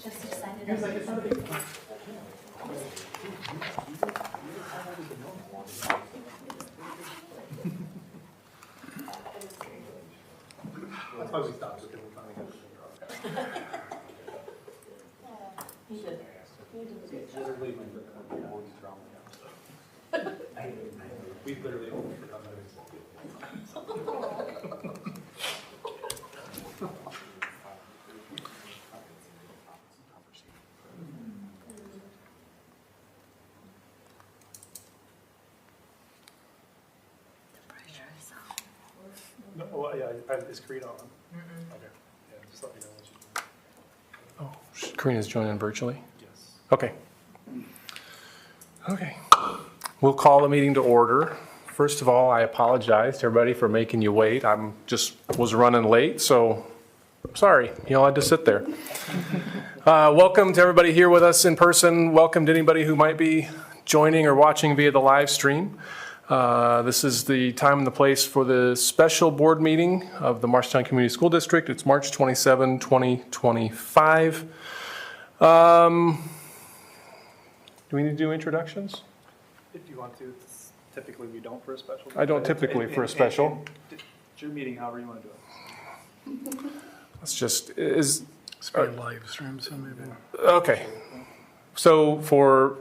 Just excited. That's why we stopped, because we finally got the You did. We literally only forgot that. No, well, yeah, is Karina on? Okay, yeah, just let me know when she. Oh, Karina's joining virtually? Yes. Okay. Okay. We'll call the meeting to order. First of all, I apologize to everybody for making you wait. Was running late, so I'm sorry. You all had to sit there. Welcome to everybody here with us in person. Welcome to anybody who might be joining or watching via the live stream. This is the time and the place for the special board meeting of the Marshalltown Community School District. It's March 27, 2025. Do we need to do introductions? If you want to, typically we don't for a special. I don't typically for a special. It's your meeting, however you want to do it. Let's just, It's being live stream, so maybe. okay. So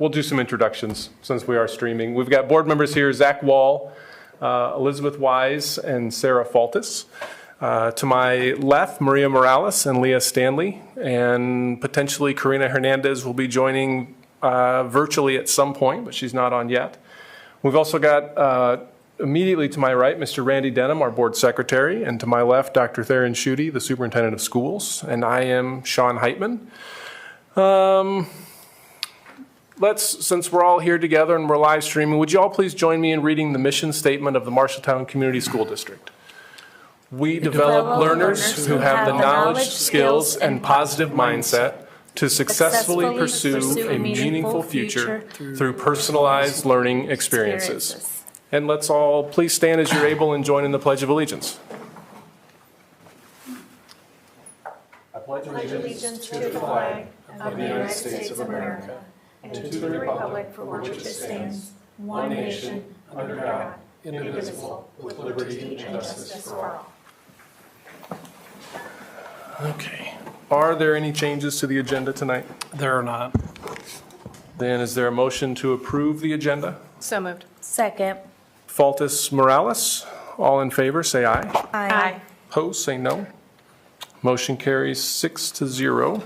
we'll do some introductions since we are streaming. We've got board members here, Zach Wall, Elizabeth Wise, and Sarah Faltis. To my left, Maria Morales and Leah Stanley, and potentially Karina Hernandez will be joining virtually at some point, but she's not on yet. We've also got immediately to my right, Mr. Randy Denham, our board secretary, and to my left, Dr. Theron Schutte, the superintendent of schools, and I am Sean Heitman. Since we're all here together and we're live streaming, would you all please join me in reading the mission statement of the Marshalltown Community School District? We develop learners who have the knowledge, skills, and positive mindset to successfully pursue a meaningful future through personalized learning experiences. And let's all please stand as you're able and join in the Pledge of Allegiance. I pledge Allegiance to the flag of the United States of America and to the republic for which it stands, one nation, under God, indivisible, with liberty and justice for all. Okay. Are there any changes to the agenda tonight? There are not. Then is there a motion to approve the agenda? So moved. Second. Faltis Morales, all in favor, say aye. Aye. Opposed, say no. Motion carries 6-0.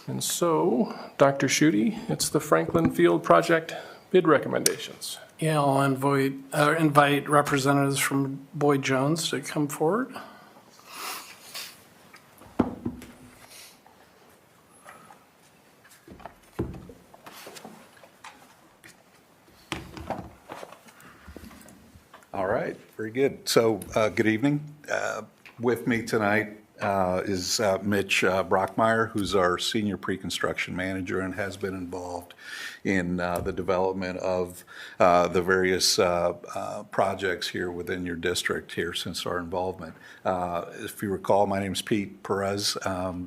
And so, Dr. Schutte, it's the Franklin Field Project bid recommendations. Yeah, I'll invite representatives from Boyd Jones to come forward. All right, very good. So, good evening. With me tonight is Mitch Brockmeyer, who's our senior pre-construction manager and has been involved in the development of the various projects here within your district here since our involvement. If you recall, my name is Pete Perez,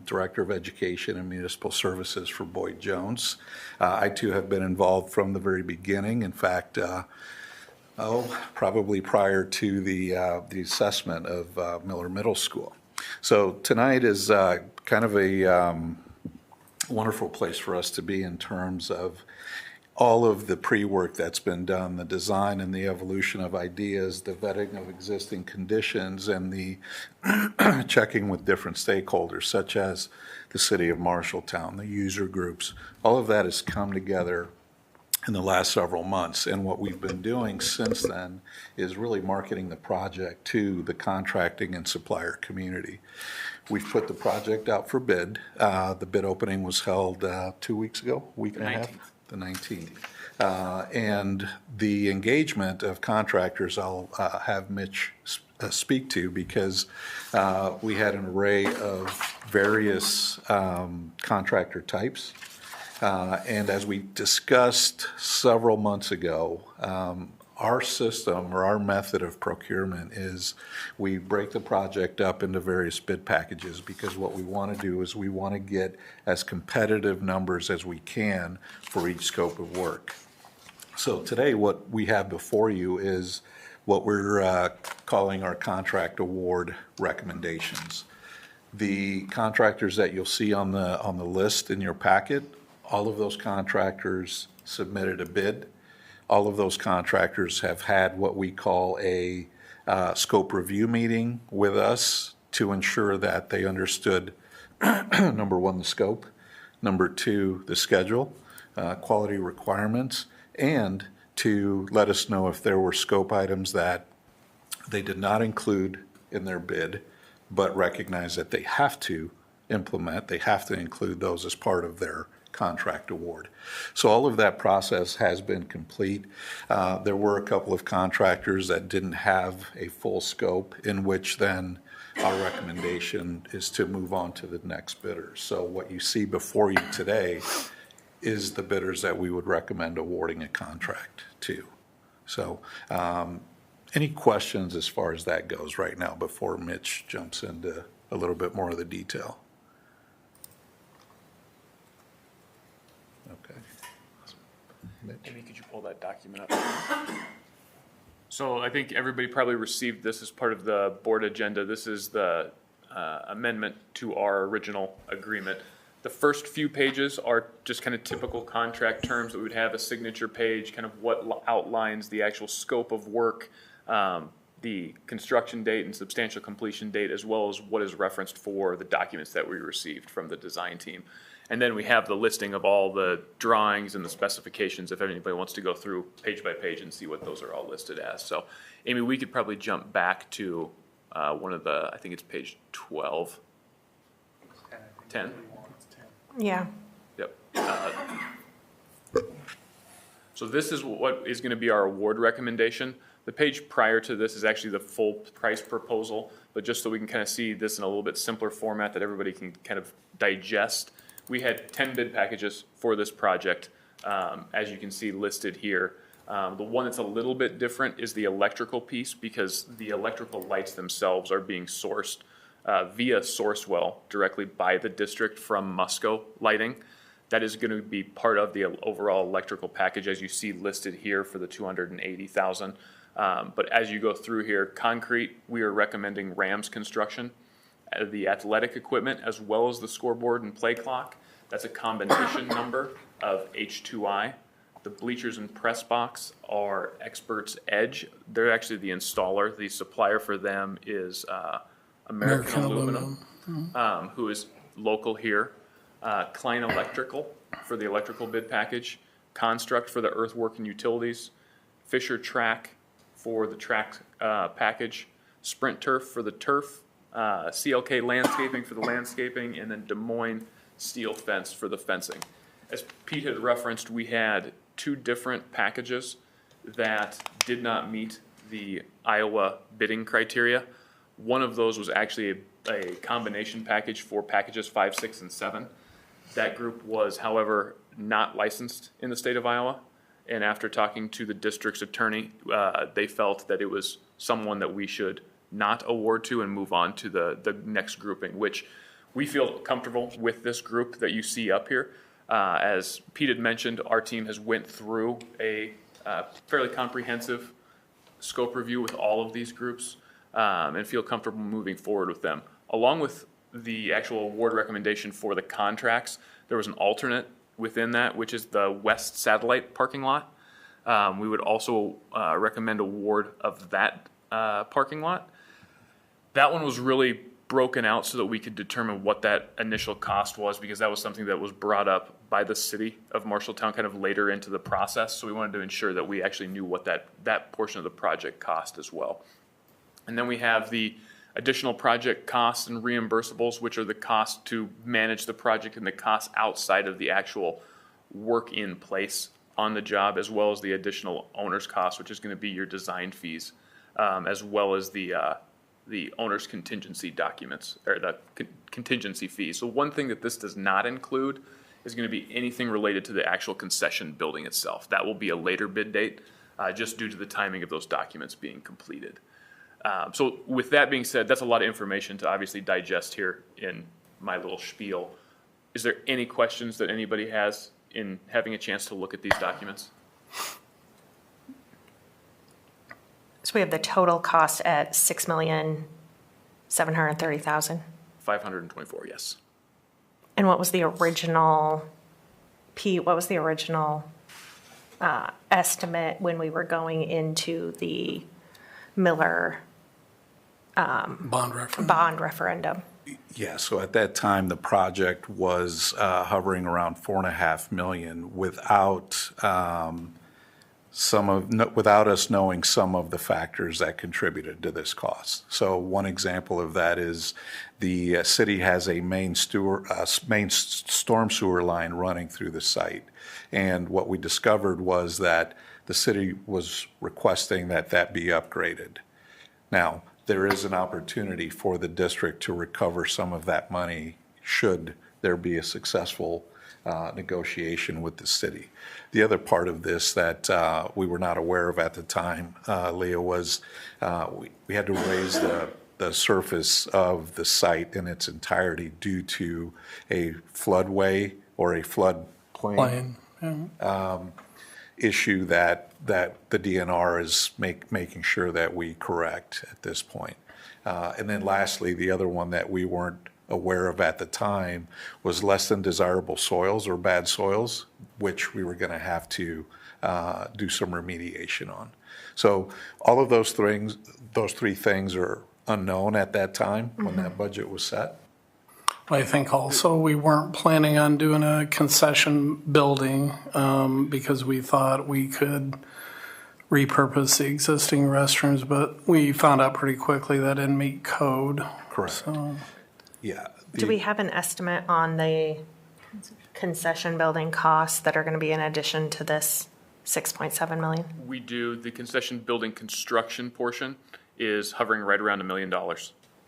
Director of Education and Municipal Services for Boyd Jones. I too have been involved from the very beginning. In fact, probably prior to the assessment of Miller Middle School. So tonight is kind of a wonderful place for us to be in terms of all of the pre-work that's been done, the design and the evolution of ideas, the vetting of existing conditions, and the checking with different stakeholders, such as the city of Marshalltown, the user groups. All of that has come together in the last several months, and what we've been doing since then is really marketing the project to the contracting and supplier community. We've put the project out for bid. The bid opening was held 2 weeks ago, week and a half, the 19th. And the engagement of contractors I'll have Mitch speak to, because we had an array of various contractor types. And as we discussed several months ago, our system or our method of procurement is we break the project up into various bid packages, because what we want to do is we want to get as competitive numbers as we can for each scope of work. So today, what we have before you is what we're calling our contract award recommendations. The contractors that you'll see on the list in your packet, all of those contractors submitted a bid. All of those contractors have had what we call a scope review meeting with us to ensure that they understood, number one, the scope, number two, the schedule, quality requirements, and to let us know if there were scope items that they did not include in their bid, but recognize that they have to implement, they have to include those as part of their contract award. So all of that process has been complete. There were a couple of contractors that didn't have a full scope, in which then our recommendation is to move on to the next bidder. So what you see before you today is the bidders that we would recommend awarding a contract to. So any questions as far as that goes right now before Mitch jumps into a little bit more of the detail? Okay. Mitch? Amy, could you pull that document up? So I think everybody probably received this as part of the board agenda. This is the amendment to our original agreement. The first few pages are just kind of typical contract terms that we would have: a signature page, kind of what outlines the actual scope of work, the construction date and substantial completion date, as well as what is referenced for the documents that we received from the design team. And then we have the listing of all the drawings and the specifications if anybody wants to go through page by page and see what those are all listed as. So, Amy, we could probably jump back to one of the, I think it's page 12. 10? Yeah. Yep. So this is what is going to be our award recommendation. The page prior to this is actually the full price proposal, but just so we can kind of see this in a little bit simpler format that everybody can kind of digest. We had 10 bid packages for this project, as you can see listed here. The one that's a little bit different is the electrical piece, because the electrical lights themselves are being sourced via Sourcewell directly by the district from Musco Lighting. That is going to be part of the overall electrical package, as you see listed here, for the $280,000. But as you go through here, concrete, we are recommending Rams Construction. The athletic equipment, as well as the scoreboard and play clock, that's a combination number of H2I. The bleachers and press box are Experts Edge. They're actually the installer. The supplier for them is American Aluminum, who is local here. Klein Electrical for the electrical bid package. Construct for the earthwork and utilities. Fisher Track for the track package. Sprint Turf for the turf. CLK Landscaping for the landscaping, and then Des Moines Steel Fence for the fencing. As Pete had referenced, we had two different packages that did not meet the Iowa bidding criteria. One of those was actually a combination package for packages 5, 6, and 7. That group was, however, not licensed in the state of Iowa. And after talking to the district's attorney, they felt that it was someone that we should not award to and move on to the next grouping, which we feel comfortable with this group that you see up here. As Pete had mentioned, our team has went through a fairly comprehensive scope review with all of these groups and feel comfortable moving forward with them. Along with the actual award recommendation for the contracts, there was an alternate within that, which is the West Satellite parking lot. We would also recommend award of that parking lot. That one was really broken out so that we could determine what that initial cost was, because that was something that was brought up by the city of Marshalltown kind of later into the process. So we wanted to ensure that we actually knew what that portion of the project cost as well. And then we have the additional project costs and reimbursables, which are the costs to manage the project and the costs outside of the actual work in place on the job, as well as the additional owner's cost, which is going to be your design fees, as well as the owner's contingency documents, or the contingency fees. So one thing that this does not include is going to be anything related to the actual concession building itself. That will be a later bid date. just due to the timing of those documents being completed. So with that being said, that's a lot of information to obviously digest here in my little spiel. Is there any questions that anybody has in having a chance to look at these documents? So we have the total cost at $6,730,000. 524, yes. And what was the original, Pete, what was the original estimate when we were going into the Miller bond referendum? Yeah, so at that time, the project was hovering around $4.5 million without without us knowing some of the factors that contributed to this cost. So one example of that is the city has a main storm sewer line running through the site. And what we discovered was that the city was requesting that that be upgraded. Now, there is an opportunity for the district to recover some of that money should there be a successful negotiation with the city. The other part of this that we were not aware of at the time, Leah, was we had to raise the surface of the site in its entirety due to a floodway or a floodplain issue that the DNR is making sure that we correct at this point. And then lastly, the other one that we weren't aware of at the time was less than desirable soils or bad soils, which we were going to have to do some remediation on. So all of those three things are unknown at that time when that budget was set. I think also we weren't planning on doing a concession building because we thought we could repurpose the existing restrooms, but we found out pretty quickly that didn't meet code. Correct. So, Yeah. Do we have an estimate on the concession building costs that are going to be in addition to this 6.7 million? We do. The concession building construction portion is hovering right around $1 million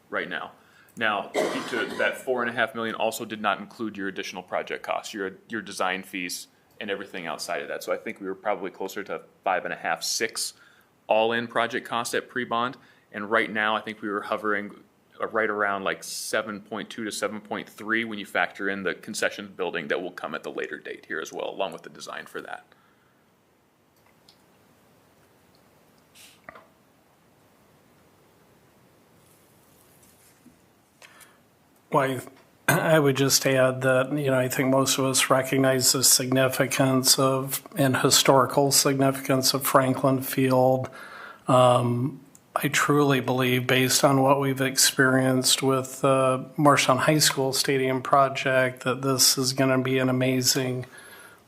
right now. Now, that $4.5 million also did not include your additional project costs, your design fees, and everything outside of that. So I think we were probably closer to 5.5, 6 all-in project costs at pre-bond. And right now, I think we were hovering right around like 7.2 to 7.3 when you factor in the concession building that will come at the later date here as well, along with the design for that. well, I would just add that, I think most of us recognize the significance and historical significance of Franklin Field. I truly believe, based on what we've experienced with the Marshtown High School Stadium project, that this is going to be an amazing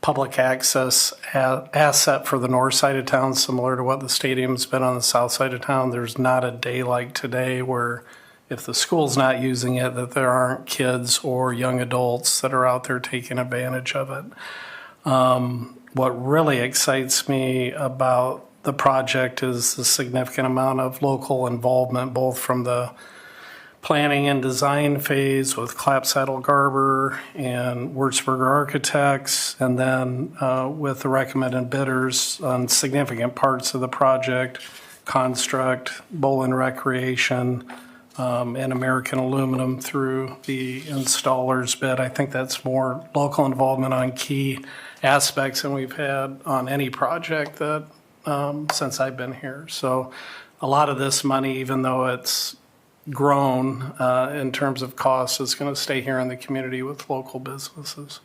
public access asset for the north side of town, similar to what the stadium's been on the south side of town. There's not a day like today where if the school's not using it, that there aren't kids or young adults that are out there taking advantage of it. What really excites me about the project is the significant amount of local involvement, both from the planning and design phase with Clapsaddle Garber and Würzburger Architects, and then with the recommended bidders on significant parts of the project, Construct, Bolin Recreation, and American Aluminum through the installer's bid. I think that's more local involvement on key aspects than we've had on any project that since I've been here. So a lot of this money, even though it's grown in terms of cost, is going to stay here in the community with local businesses.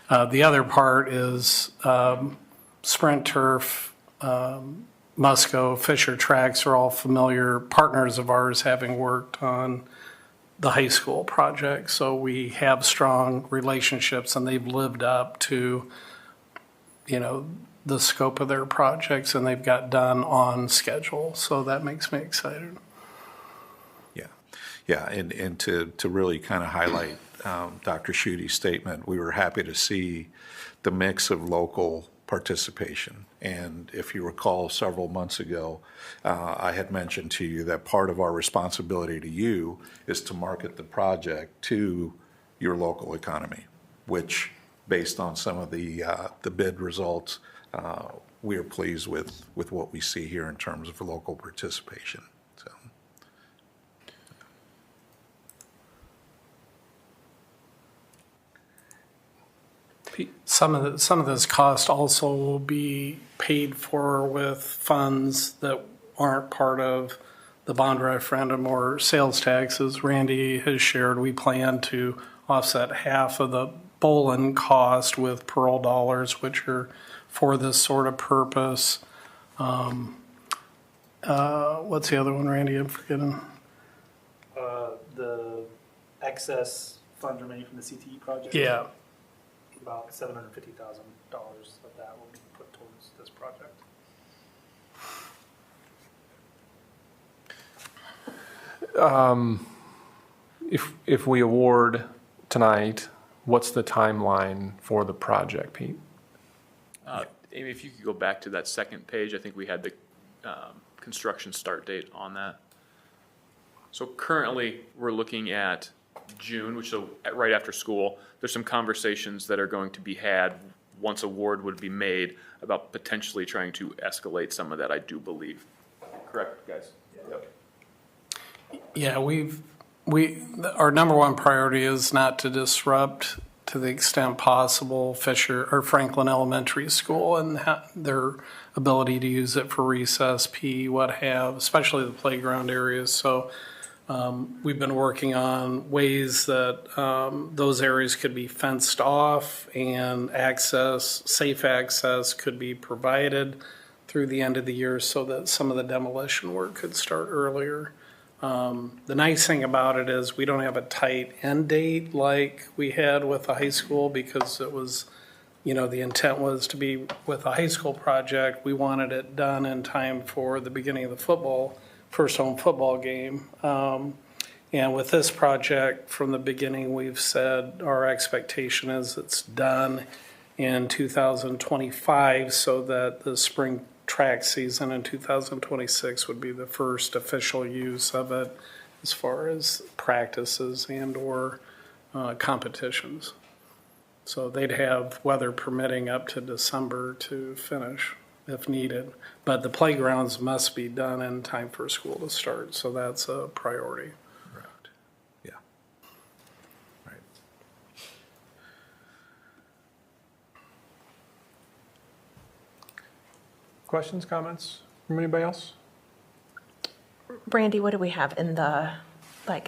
The other part is Sprint Turf, Musco, Fisher Tracks are all familiar partners of ours, having worked on the high school project. So we have strong relationships, and they've lived up to, the scope of their projects, and they've got done on schedule. So that makes me excited. Yeah, and to really kind of highlight Dr. Schuette's statement, we were happy to see the mix of local participation. And if you recall, several months ago, I had mentioned to you that part of our responsibility to you is to market the project to your local economy, which, based on some of the bid results, we are pleased with what we see here in terms of local participation. So. Some of this cost also will be paid for with funds that aren't part of the bond referendum or sales taxes. Randy has shared we plan to offset half of the Bolin cost with parole dollars, which are for this sort of purpose. What's the other one, Randy? I'm forgetting. The excess funds remaining from the CTE project. Yeah. About $750,000 of that will be put towards this project. If we award tonight, what's the timeline for the project, Pete? Amy, if you could go back to that second page, I think we had the construction start date on that. So currently, we're looking at June, which is right after school. There's some conversations that are going to be had once award would be made about potentially trying to escalate some of that, I do believe. Correct, guys? Yep. Yeah, our number one priority is not to disrupt, to the extent possible, Fisher or Franklin Elementary School and their ability to use it for recess, PE, what have, especially the playground areas. So we've been working on ways that those areas could be fenced off and safe access could be provided through the end of the year so that some of the demolition work could start earlier. The nice thing about it is we don't have a tight end date like we had with the high school because it was, the intent was to be with a high school project. We wanted it done in time for the beginning of the first home football game. And with this project, from the beginning, we've said our expectation is it's done in 2025 so that the spring track season in 2026 would be the first official use of it as far as practices and or competitions. So they'd have weather permitting up to December to finish if needed. But the playgrounds must be done in time for school to start, so that's a priority. Correct. Yeah. Right. Questions, comments from anybody else? Brandy, what do we have in the,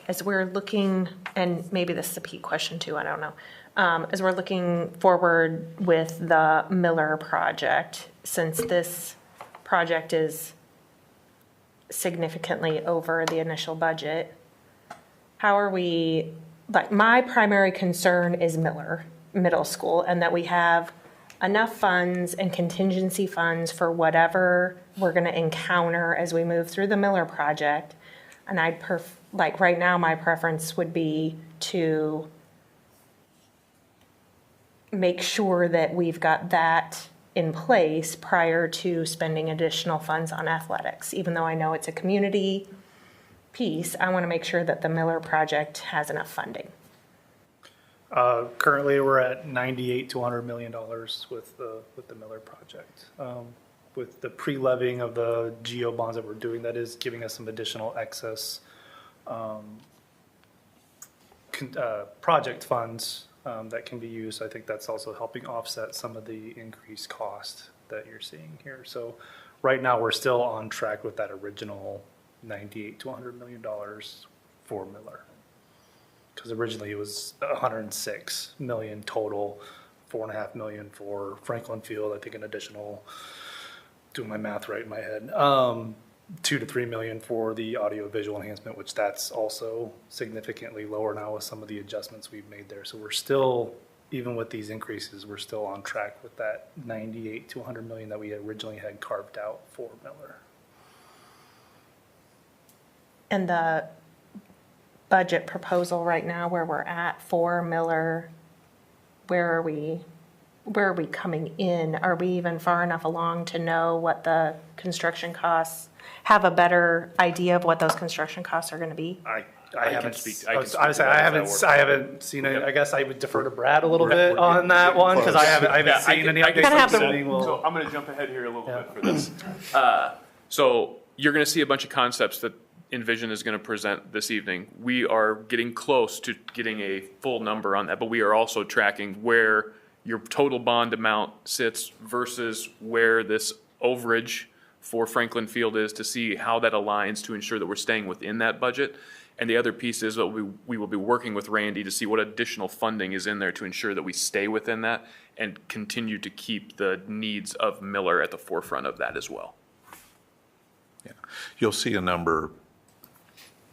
as we're looking, and maybe this is a Pete question too, I don't know. As we're looking forward with the Miller project, since this project is significantly over the initial budget, how are we, my primary concern is Miller Middle School and that we have enough funds and contingency funds for whatever we're going to encounter as we move through the Miller project. And right now, my preference would be to make sure that we've got that in place prior to spending additional funds on athletics. Even though I know it's a community piece, I want to make sure that the Miller project has enough funding. Currently, we're at $98 to $100 million with the Miller project. With the pre-levying of the GO bonds that we're doing, that is giving us some additional excess project funds that can be used. I think that's also helping offset some of the increased cost that you're seeing here. So right now, we're still on track with that original $98 to $100 million for Miller. Because originally it was 106 million total, 4.5 million for Franklin Field. I think an additional, doing my math right in my head, 2 to 3 million for the audio visual enhancement, which that's also significantly lower now with some of the adjustments we've made there. So we're still, even with these increases, we're still on track with that 98 to 100 million that we originally had carved out for Miller. And the budget proposal right now where we're at for Miller, where are we coming in? Are we even far enough along to know what the construction costs, have a better idea of what those construction costs are going to be? I I can haven't, speak- I I can was speak I to that if that works. haven't seen it. Yep. I guess I would defer to Brad a little Right. bit on that one, because I haven't Yeah, seen any I updates. can Kinda have speak the- to Meeting that. will- So I'm gonna jump ahead here a little Yeah. bit for this. So you're gonna see a bunch of concepts that Envision is gonna present this evening. We are getting close to getting a full number on that, but we are also tracking where your total bond amount sits versus where this overage for Franklin Field is, to see how that aligns to ensure that we're staying within that budget. And the other piece is that we will be working with Randy to see what additional funding is in there to ensure that we stay within that and continue to keep the needs of Miller at the forefront of that as well. Yeah. You'll see a number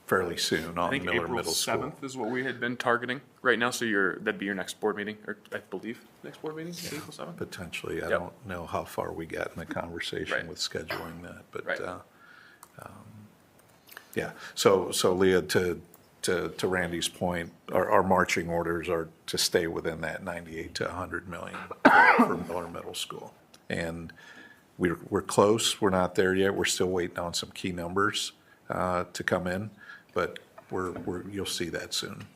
fairly soon I on think Miller April Middle School. 7th is what we had been targeting right now, so that'd be your next board meeting, or I believe, next board meeting, is April 7th? Potentially. I Yep. don't know how far we got in the conversation Right. with scheduling that, but, Right. yeah. So Leah, to Randy's point, our marching orders are to stay within that 98 to 100 million for Miller Middle School. And we're close. We're not there yet. We're still waiting on some key numbers to come in, but you'll see that soon.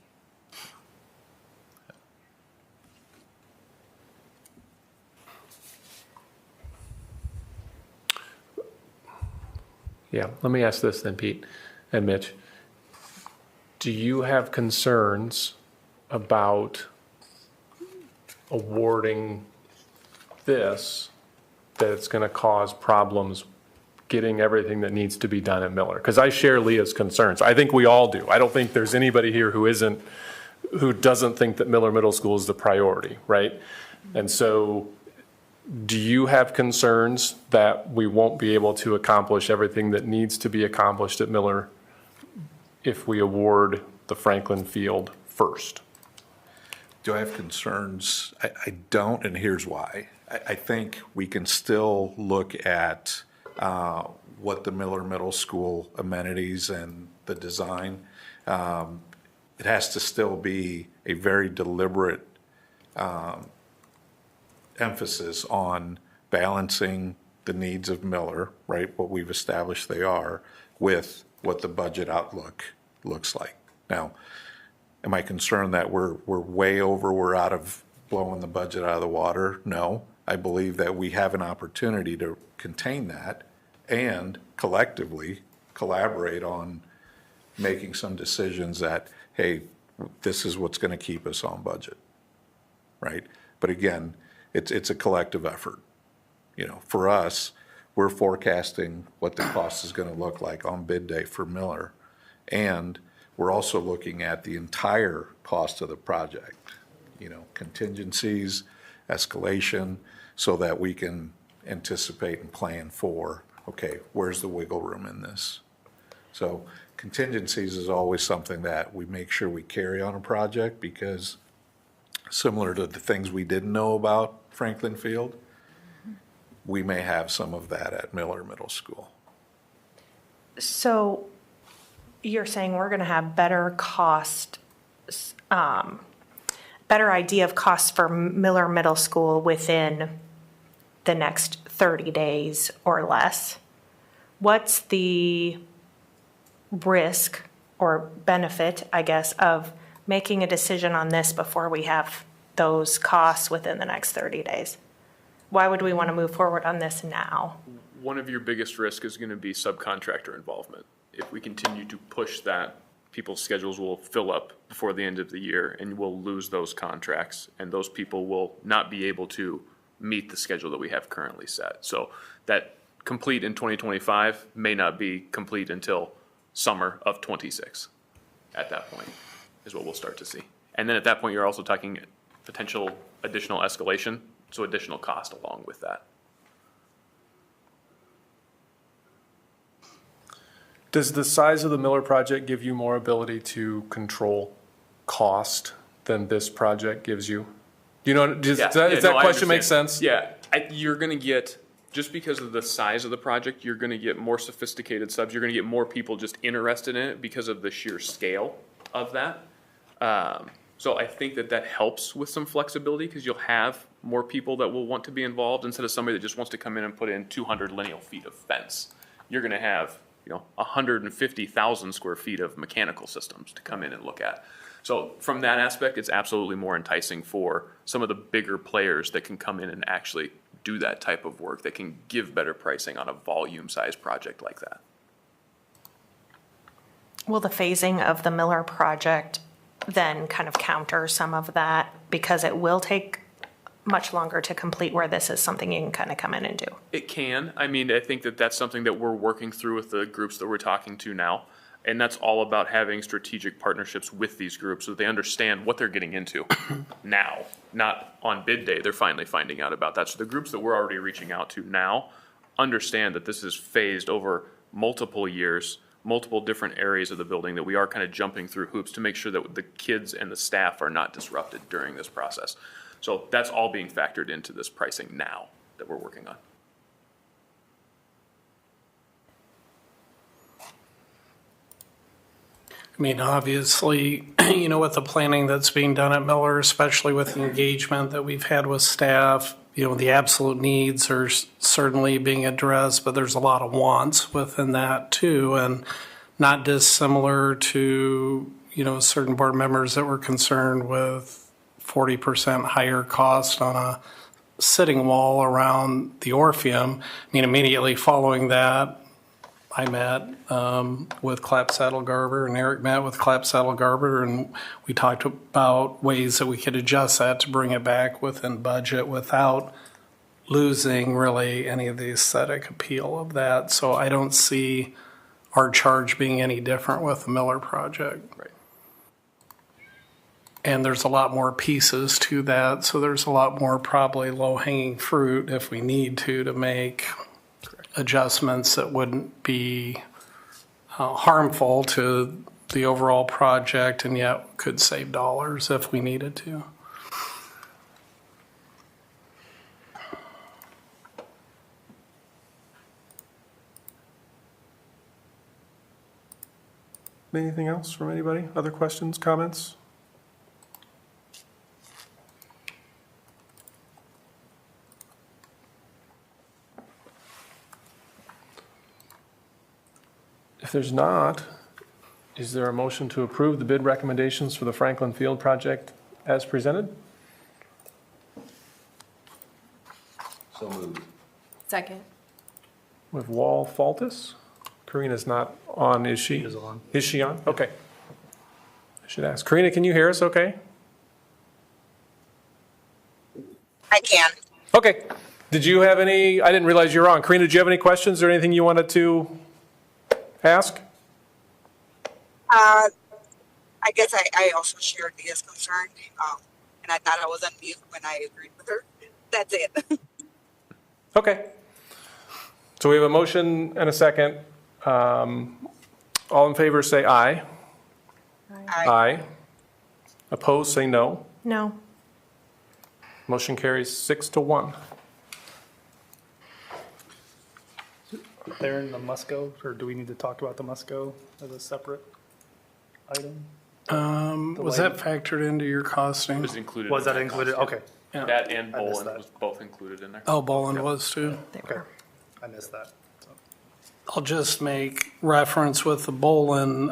Yeah, let me ask this then, Pete and Mitch. Do you have concerns about awarding this, that it's going to cause problems getting everything that needs to be done at Miller? Because I share Leah's concerns. I think we all do. I don't think there's anybody here who doesn't think that Miller Middle School is the priority, right? And so do you have concerns that we won't be able to accomplish everything that needs to be accomplished at Miller if we award the Franklin Field first? Do I have concerns? I don't, and here's why. I think we can still look at what the Miller Middle School amenities and the design. It has to still be a very deliberate emphasis on balancing the needs of Miller, right, what we've established they are, with what the budget outlook looks like. Now, am I concerned that we're way over, we're out of blowing the budget out of the water? No. I believe that we have an opportunity to contain that and collectively collaborate on making some decisions that, hey, this is what's going to keep us on budget, right? But again, it's a collective effort. You know, for us, we're forecasting what the cost is going to look like on bid day for Miller. And we're also looking at the entire cost of the project, you know, contingencies, escalation, so that we can anticipate and plan for, okay, where's the wiggle room in this? So contingencies is always something that we make sure we carry on a project, because similar to the things we didn't know about Franklin Field, we may have some of that at Miller Middle School. So you're saying we're going to have better idea of costs for Miller Middle School within the next 30 days or less. What's the risk or benefit, I guess, of making a decision on this before we have those costs within the next 30 days? Why would we want to move forward on this now? One of your biggest risks is going to be subcontractor involvement. If we continue to push that, people's schedules will fill up before the end of the year, and we'll lose those contracts, and those people will not be able to meet the schedule that we have currently set. So that complete in 2025 may not be complete until summer of 26. At that point is what we'll start to see. And then at that point, you're also talking potential additional escalation, so additional cost along with that. Does the size of the Miller project give you more ability to control cost than this project gives you? You know, does Yeah, that no, I question make understand. sense? Yeah, you're gonna get, just because of the size of the project, you're gonna get more sophisticated subs, you're gonna get more people just interested in it because of the sheer scale of that. So I think that helps with some flexibility, because you'll have more people that will want to be involved instead of somebody that just wants to come in and put in 200 lineal feet of fence. You're gonna have 150,000 square feet of mechanical systems to come in and look at. So from that aspect, it's absolutely more enticing for some of the bigger players that can come in and actually do that type of work, that can give better pricing on a volume size project like that. Will the phasing of the Miller project then kind of counter some of that? Because it will take much longer to complete, where this is something you can kind of come in and do. It can. I mean, I think that that's something that we're working through with the groups that we're talking to now. And that's all about having strategic partnerships with these groups so that they understand what they're getting into now, not on bid day. They're finally finding out about that. So the groups that we're already reaching out to now understand that this is phased over multiple years, multiple different areas of the building, that we are kind of jumping through hoops to make sure that the kids and the staff are not disrupted during this process. So that's all being factored into this pricing now that we're working on. I mean, obviously, with the planning that's being done at Miller, especially with the engagement that we've had with staff, the absolute needs are certainly being addressed, but there's a lot of wants within that too. And not dissimilar to, certain board members that were concerned with 40% higher cost on a sitting wall around the Orpheum. I mean, immediately following that, I met with Clap Saddle Garber, and Eric met with Clap Saddle Garber, and we talked about ways that we could adjust that to bring it back within budget without losing really any of the aesthetic appeal of that. So I don't see our charge being any different with the Miller project. Right. And there's a lot more pieces to that, so there's a lot more probably low-hanging fruit if we need to make adjustments that wouldn't be harmful to the overall project and yet could save dollars if we needed to. Anything else from anybody? Other questions, comments? If there's not, is there a motion to approve the bid recommendations for the Franklin Field project as presented? So moved. Second. With Wall Faltis? Karina's not on, is she? She is on. Is she on? Okay. I should ask. Karina, can you hear us okay? I can. Okay. Did you have any, I didn't realize you were on. Karina, did you have any questions or anything you wanted to ask? I guess I also shared Leah's concern, and I thought I was on mute when I agreed with her. That's it. Okay. So we have a motion and a second. All in favor say aye. Aye. Opposed say no. No. Motion carries 6-1. There in the Musco, or do we need to talk about the Musco as a separate item? Was that factored into your It costing? was included. Was in that included? Okay. Yeah. That and I missed Bolin that. was both included in there. Oh, Boland was too. They Okay. were. I missed that. So. I'll just make reference with the Boland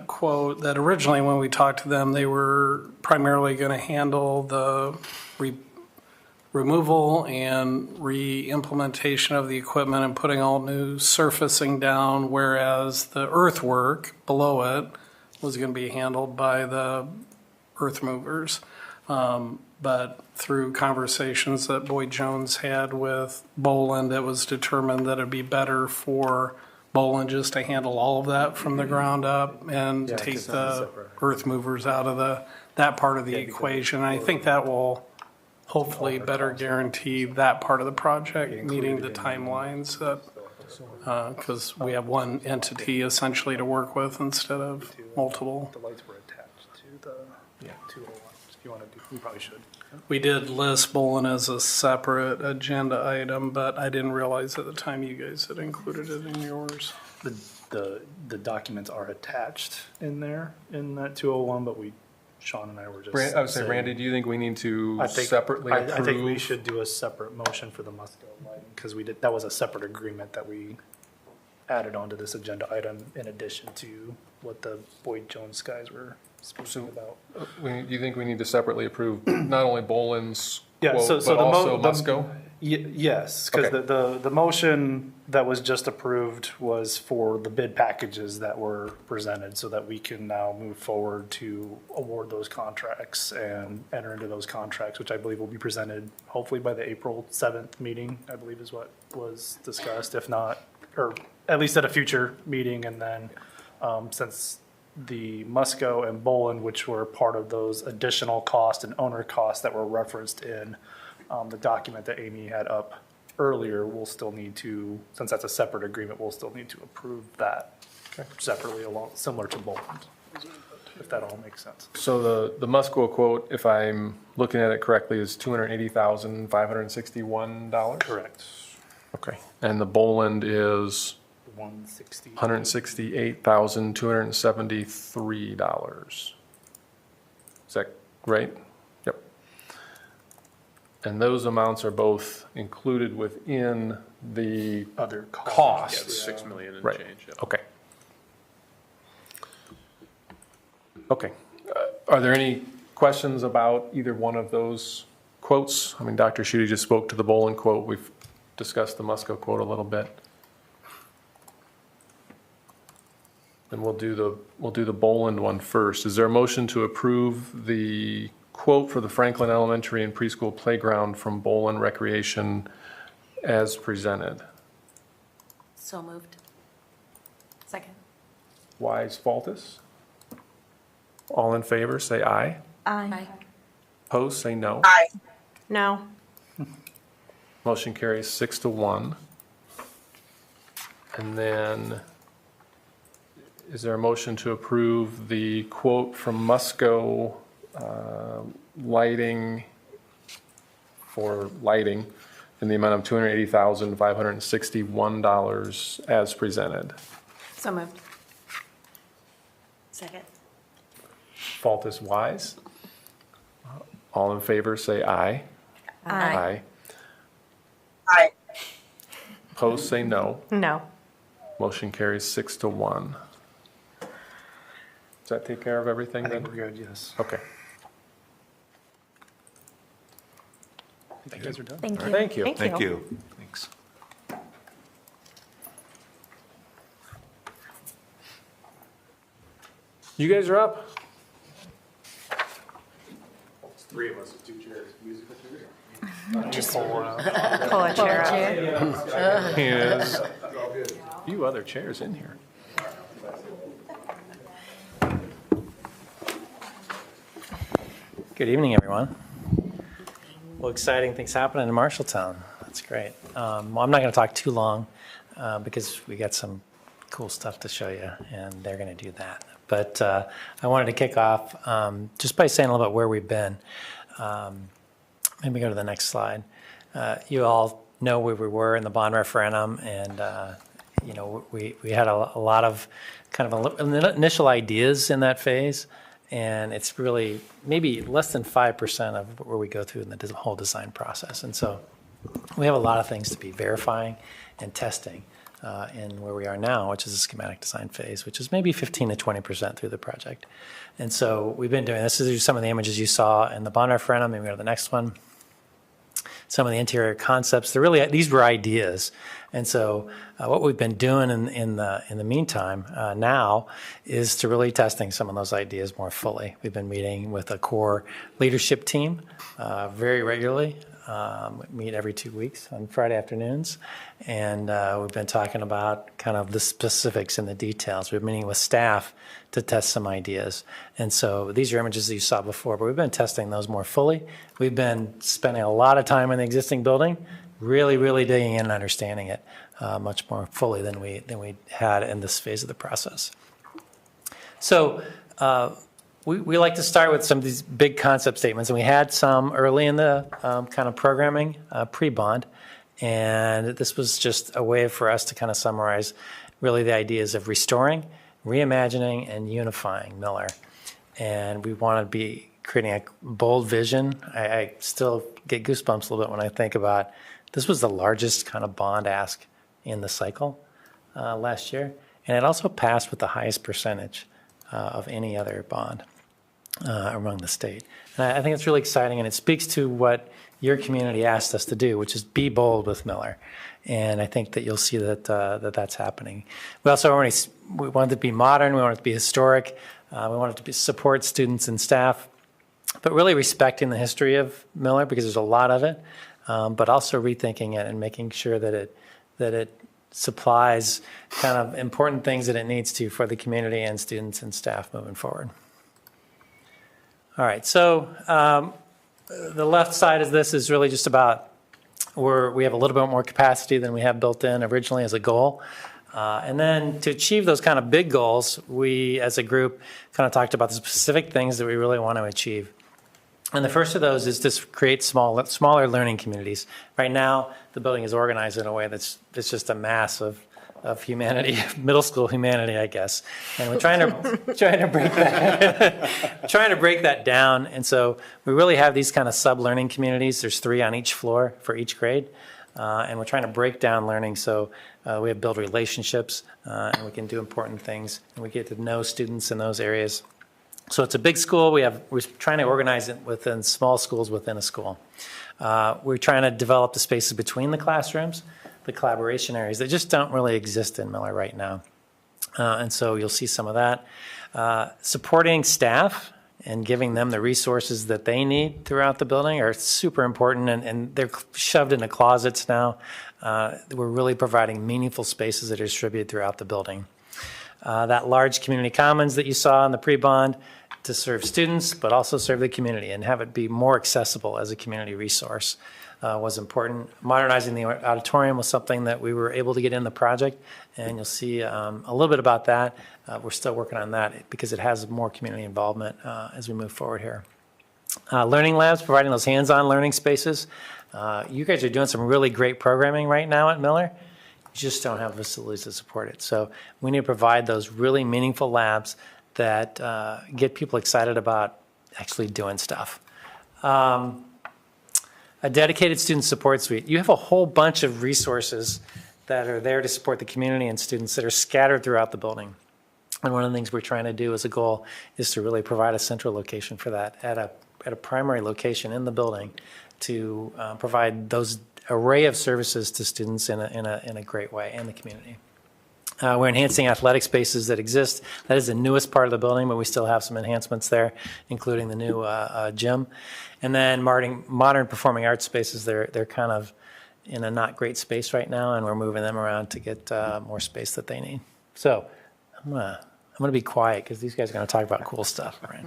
quote that originally when we talked to them, they were primarily going to handle the removal and re-implementation of the equipment and putting all new surfacing down, whereas the earthwork below it was going to be handled by the earth movers. But through conversations that Boyd Jones had with Boland, it was determined that it'd be better for Boland just to handle all of that from the ground up and Yeah, take 'cause that's the separate. earth movers out of that part of the equation. I think that will hopefully better guarantee that part of the project meeting the timelines that, because we have one entity essentially to work with instead of multiple. The lights were attached to the 201. If you want to do, we probably should. We did list Boland as a separate agenda item, but I didn't realize at the time you guys had included it in yours. The documents are attached in there in that 201, but Sean and I were just. I would say, saying- Randy, do you think we need to I think separately approve? I think we shoshould do a separate motion for the Musco lighting because that was a separate agreement that we added onto this agenda item in addition to what the Boyd Jones guys were speaking about. Do you think we need to separately approve not only Boland's Yeah, quote, so but the also Musco? Yes, because Okay. the motion that was just approved was for the bid packages that were presented so that we can now move forward to award those contracts and enter into those contracts, which I believe will be presented hopefully by the April 7th meeting, I believe is what was discussed, if not, or at least at a future meeting. And then since the Musco and Boland, which were part of those additional costs and owner costs that were referenced in the document that Amy had up earlier, we'll still need to, since that's a separate agreement, we'll still need to approve that separately along, similar to Boland, if that all makes sense. So the Musco quote, if I'm looking at it correctly, is $280,561? Correct. Okay. And the Boland is 160. $168,273. Is that right? Yep. And those amounts are both included within the Other Yeah, costs. the 6 million and Right. change. Yep. Okay. Okay. Are there any questions about either one of those quotes? I mean, Dr. Schutte just spoke to the Boland quote. We've discussed the Musco quote a little bit. And we'll do the Boland one first. Is there a motion to approve the quote for the Franklin Elementary and Preschool Playground from Boland Recreation as presented? So moved. Second. Wise Faltus? All in favor, say aye. Aye. Opposed, say no. Aye. No. Motion carries 6-1. And then, is there a motion to approve the quote from Musco lighting for lighting in the amount of $280,561 as presented? So moved. Second. Faltus Wise? All in favor, say aye. Aye. Aye. Opposed, say no. No. Motion carries 6-1. Does that take care of everything I then? think we're good, yes. Okay. You guys are done. Thank you. Thank you. Thank you. Thanks. You guys are up. Three of us with 2 chairs. Musical chairs? Pull a chair up. There's a few other chairs in here. Good evening, everyone. Well, exciting things happening in Marshalltown. That's great. Well, I'm not going to talk too long because we got some cool stuff to show you, and they're going to do that. But I wanted to kick off just by saying a little bit where we've been. Maybe go to the next slide. You all know where we were in the bond referendum, and you know, we had a lot of kind of initial ideas in that phase. And it's really maybe less than 5% of where we go through in the whole design process. And so we have a lot of things to be verifying and testing in where we are now, which is a schematic design phase, which is maybe 15 to 20% through the project. And so we've been doing this. These are some of the images you saw in the bond referendum. Maybe go to the next one. Some of the interior concepts. These were ideas. And so what we've been doing in the meantime now is to really testing some of those ideas more fully. We've been meeting with a core leadership team very regularly. We meet every 2 weeks on Friday afternoons. And we've been talking about kind of the specifics and the details. We've been meeting with staff to test some ideas. And so these are images that you saw before, but we've been testing those more fully. We've been spending a lot of time in the existing building, really digging in and understanding it much more fully than we had in this phase of the process. So we like to start with some of these big concept statements, and we had some early in the kind of programming pre-bond, and this was just a way for us to kind of summarize really the ideas of restoring, reimagining, and unifying Miller. And we want to be creating a bold vision. I still get goosebumps a little bit when I think about this was the largest kind of bond ask in the cycle. last year, and it also passed with the highest percentage of any other bond among the state. And I think it's really exciting, and it speaks to what your community asked us to do, which is be bold with Miller. And I think that you'll see that that's happening. We also we want it to be modern, we want it to be historic, we want it to support students and staff, but really respecting the history of Miller, because there's a lot of it, but also rethinking it and making sure that it supplies kind of important things that it needs to for the community and students and staff moving forward. All right, so the left side of this is really just about we have a little bit more capacity than we have built in originally as a goal. And then to achieve those kind of big goals, we as a group kind of talked about the specific things that we really want to achieve. And the first of those is to create smaller learning communities. Right now, the building is organized in a way that's just a mass of humanity, middle school humanity, I guess. And we're trying to break that trying to break that down. And so we really have these kind of sub-learning communities. There's 3 on each floor for each grade. And we're trying to break down learning so we have build relationships and we can do important things and we get to know students in those areas. So it's a big school. We're trying to organize it within small schools within a school. We're trying to develop the spaces between the classrooms, the collaboration areas that just don't really exist in Miller right now. And so you'll see some of that. Supporting staff and giving them the resources that they need throughout the building are super important, and they're shoved into closets now. We're really providing meaningful spaces that are distributed throughout the building. That large community commons that you saw in the pre-bond to serve students, but also serve the community and have it be more accessible as a community resource was important. Modernizing the auditorium was something that we were able to get in the project, and you'll see a little bit about that. We're still working on that because it has more community involvement as we move forward here. Learning labs, providing those hands-on learning spaces. You guys are doing some really great programming right now at Miller. You just don't have facilities to support it. So we need to provide those really meaningful labs that get people excited about actually doing stuff. A dedicated student support suite. You have a whole bunch of resources that are there to support the community and students that are scattered throughout the building. And one of the things we're trying to do as a goal is to really provide a central location for that at a primary location in the building to provide those array of services to students in a great way and the community. We're enhancing athletic spaces that exist. That is the newest part of the building, but we still have some enhancements there, including the new gym. And then modern performing arts spaces, they're kind of in a not great space right now, and we're moving them around to get more space that they need. So I'm gonna be quiet because these guys are gonna talk about cool stuff, right?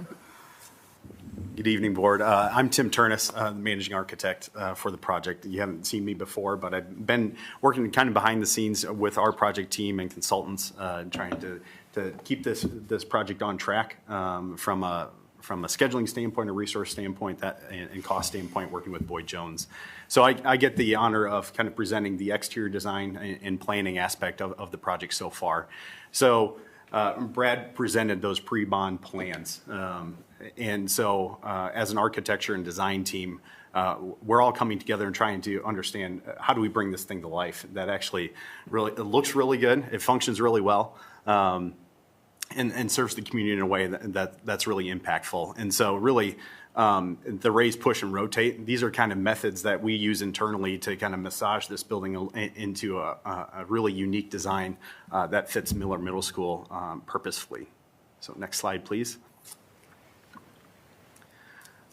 Good evening, board. I'm Tim Turnus, managing architect for the project. You haven't seen me before, but I've been working kind of behind the scenes with our project team and consultants, trying to keep this project on track from a scheduling standpoint, a resource standpoint, and cost standpoint, working with Boyd Jones. So I get the honor of kind of presenting the exterior design and planning aspect of the project so far. So Brad presented those pre-bond plans. And so as an architecture and design team, we're all coming together and trying to understand how do we bring this thing to life that actually really, it looks really good, it functions really well, and serves the community in a way that's really impactful. And so really, the raise, push, and rotate, these are kind of methods that we use internally to kind of massage this building into a really unique design that fits Miller Middle School purposefully. So next slide, please.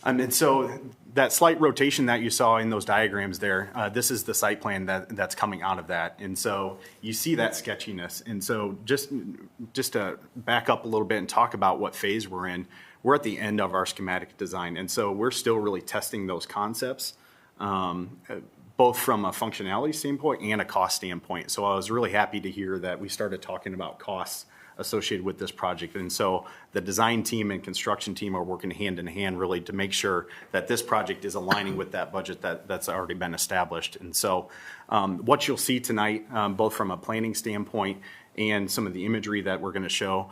And so that slight rotation that you saw in those diagrams there, this is the site plan that's coming out of that. And so you see that sketchiness. And so just to back up a little bit and talk about what phase we're in, we're at the end of our schematic design. And so we're still really testing those concepts, both from a functionality standpoint and a cost standpoint. So I was really happy to hear that we started talking about costs associated with this project. And so the design team and construction team are working hand in hand really to make sure that this project is aligning with that budget that's already been established. And so what you'll see tonight, both from a planning standpoint and some of the imagery that we're going to show,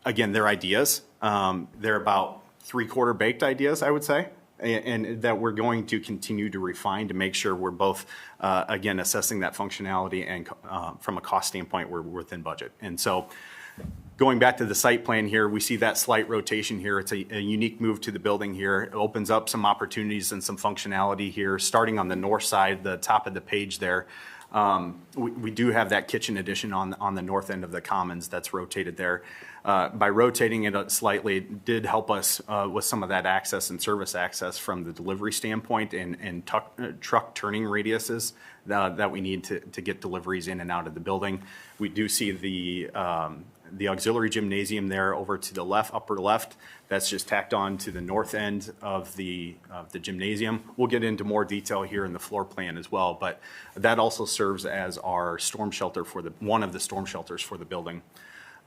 again, they're ideas. They're about 3/4 baked ideas, I would say. and that we're going to continue to refine to make sure we're both, again, assessing that functionality and from a cost standpoint, we're within budget. And so going back to the site plan here, we see that slight rotation here. It's a unique move to the building here. It opens up some opportunities and some functionality here. Starting on the north side, the top of the page there, we do have that kitchen addition on the north end of the commons that's rotated there. By rotating it slightly, it did help us with some of that access and service access from the delivery standpoint and truck turning radiuses that we need to get deliveries in and out of the building. We do see the auxiliary gymnasium there over to the left, upper left. That's just tacked on to the north end of the gymnasium. We'll get into more detail here in the floor plan as well, but that also serves as our storm shelter for one of the storm shelters for the building.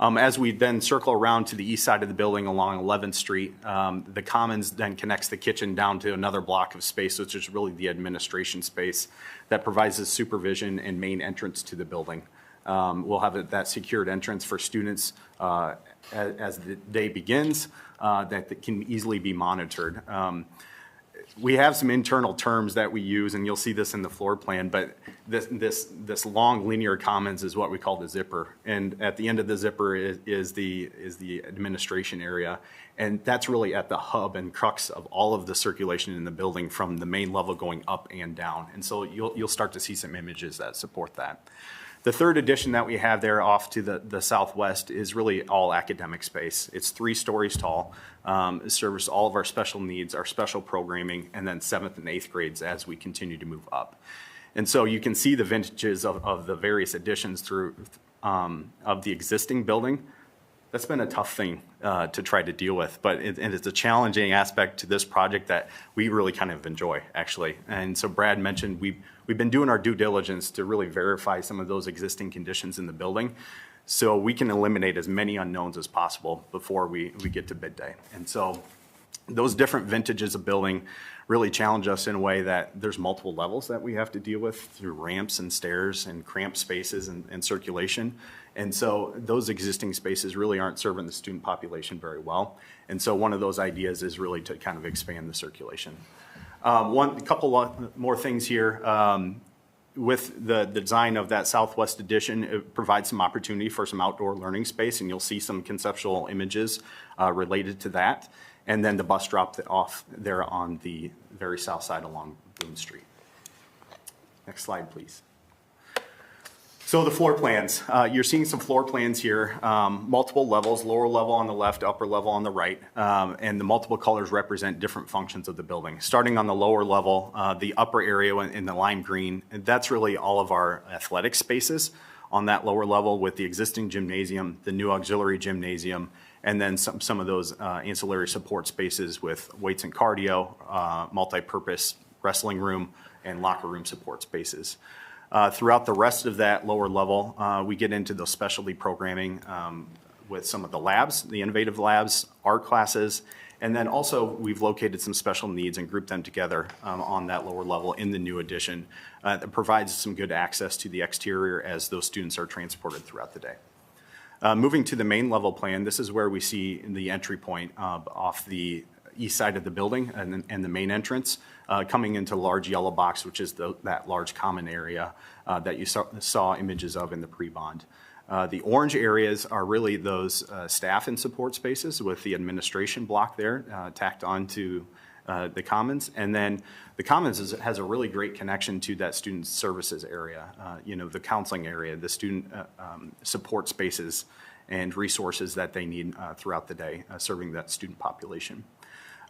As we then circle around to the east side of the building along 11th Street, the Commons then connects the kitchen down to another block of space, which is really the administration space that provides the supervision and main entrance to the building. We'll have that secured entrance for students as the day begins that can easily be monitored. We have some internal terms that we use, and you'll see this in the floor plan, but this long linear commons is what we call the zipper. And at the end of the zipper is the administration area. And that's really at the hub and crux of all of the circulation in the building from the main level going up and down. And so you'll start to see some images that support that. The third addition that we have there off to the southwest is really all academic space. It's 3 stories tall. It serves all of our special needs, our special programming, and then 7th and 8th grades as we continue to move up. And so you can see the vintages of the various additions through of the existing building. That's been a tough thing to try to deal with, but it's a challenging aspect to this project that we really kind of enjoy, actually. And so Brad mentioned we've been doing our due diligence to really verify some of those existing conditions in the building so we can eliminate as many unknowns as possible before we get to bid day. And so those different vintages of building really challenge us in a way that there's multiple levels that we have to deal with through ramps and stairs and cramped spaces and circulation. And so those existing spaces really aren't serving the student population very well. And so one of those ideas is really to kind of expand the circulation. A couple more things here. With the design of that southwest addition, it provides some opportunity for some outdoor learning space, and you'll see some conceptual images related to that. And then the bus drop off there on the very south side along Boone Street. Next slide, please. So the floor plans, you're seeing some floor plans here, multiple levels, lower level on the left, upper level on the right, and the multiple colors represent different functions of the building. Starting on the lower level, the upper area in the lime green, that's really all of our athletic spaces on that lower level with the existing gymnasium, the new auxiliary gymnasium, and then some of those ancillary support spaces with weights and cardio, multi-purpose wrestling room, and locker room support spaces. Throughout the rest of that lower level, we get into the specialty programming with some of the labs, the innovative labs, art classes, and then also we've located some special needs and grouped them together on that lower level in the new addition that provides some good access to the exterior as those students are transported throughout the day. Moving to the main level plan, this is where we see the entry point off the east side of the building and the main entrance, coming into large yellow box, which is that large common area that you saw images of in the pre-bond. The orange areas are really those staff and support spaces with the administration block there tacked onto the Commons. And then the Commons has a really great connection to that student services area, the counseling area, the student support spaces and resources that they need throughout the day, serving that student population.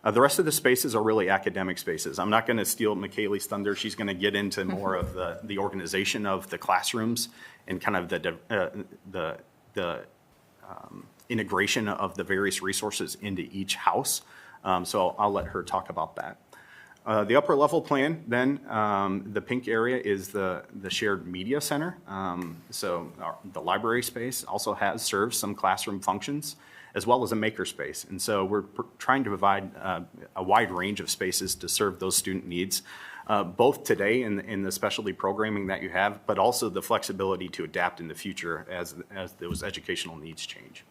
The rest of the spaces are really academic spaces. I'm not going to steal McKaylee's thunder. She's going to get into more of the organization of the classrooms and kind of the integration of the various resources into each house. So I'll let her talk about that. The upper level plan, then, the pink area is the shared media center. So the library space also serves some classroom functions, as well as a maker space. And so we're trying to provide a wide range of spaces to serve those student needs, both today in the specialty programming that you have, but also the flexibility to adapt in the future as those educational needs change.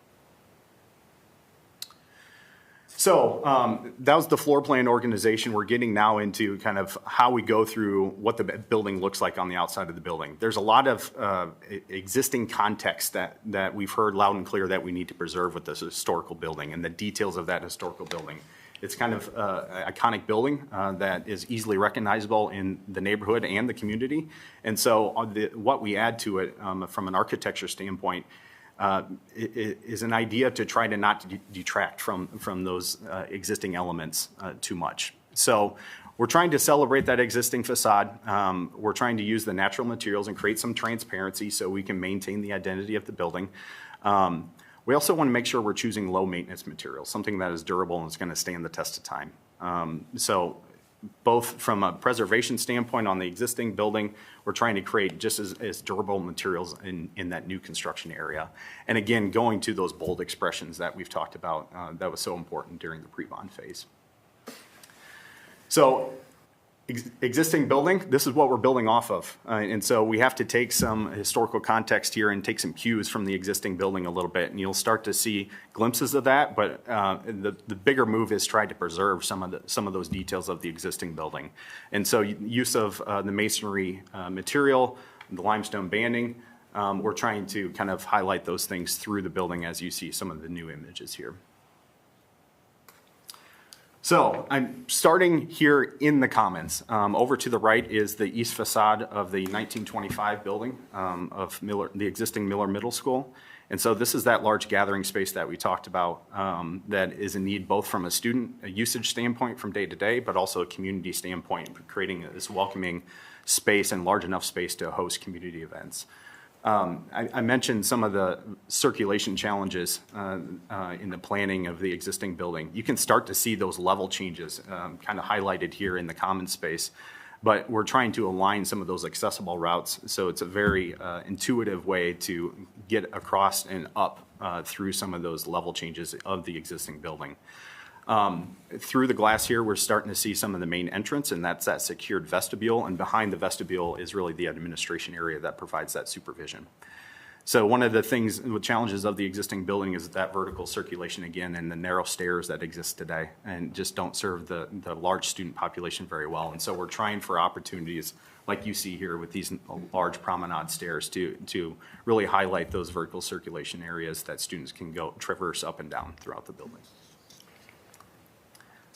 So that was the floor plan organization. We're getting now into kind of how we go through what the building looks like on the outside of the building. There's a lot of existing context that we've heard loud and clear that we need to preserve with this historical building and the details of that historical building. It's kind of an iconic building that is easily recognizable in the neighborhood and the community. And so what we add to it from an architecture standpoint is an idea to try to not detract from those existing elements too much. So we're trying to celebrate that existing facade. We're trying to use the natural materials and create some transparency so we can maintain the identity of the building. We also want to make sure we're choosing low maintenance materials, something that is durable and is going to stand the test of time. So both from a preservation standpoint on the existing building, we're trying to create just as durable materials in that new construction area. And again, going to those bold expressions that we've talked about, that was so important during the pre-bond phase. So existing building, this is what we're building off of. And so we have to take some historical context here and take some cues from the existing building a little bit, and you'll start to see glimpses of that, but the bigger move is try to preserve some of those details of the existing building. And so use of the masonry material, the limestone banding, we're trying to kind of highlight those things through the building as you see some of the new images here. So I'm starting here in the Commons. Over to the right is the east facade of the 1925 building of the existing Miller Middle School. And so this is that large gathering space that we talked about that is in need both from a student usage standpoint from day to day, but also a community standpoint, creating this welcoming space and large enough space to host community events. I mentioned some of the circulation challenges in the planning of the existing building. You can start to see those level changes kind of highlighted here in the common space, but we're trying to align some of those accessible routes. So it's a very intuitive way to get across and up through some of those level changes of the existing building. Through the glass here, we're starting to see some of the main entrance, and that's that secured vestibule. And behind the vestibule is really the administration area that provides that supervision. So one of the things, the challenges of the existing building is that vertical circulation again, and the narrow stairs that exist today, and just don't serve the large student population very well. And so we're trying for opportunities like you see here with these large promenade stairs to really highlight those vertical circulation areas that students can go traverse up and down throughout the building.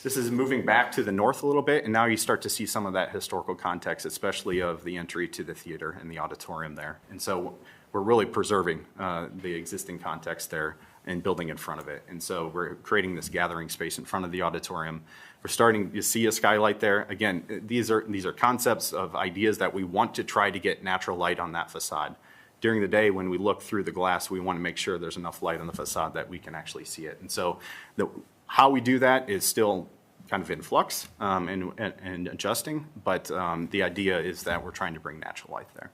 This is moving back to the north a little bit, and now you start to see some of that historical context, especially of the entry to the theater and the auditorium there. And so we're really preserving the existing context there and building in front of it. And so we're creating this gathering space in front of the auditorium. We're starting to see a skylight there. Again, these are concepts of ideas that we want to try to get natural light on that facade. During the day, when we look through the glass, we want to make sure there's enough light on the facade that we can actually see it. And so how we do that is still kind of in flux and adjusting, but the idea is that we're trying to bring natural light there.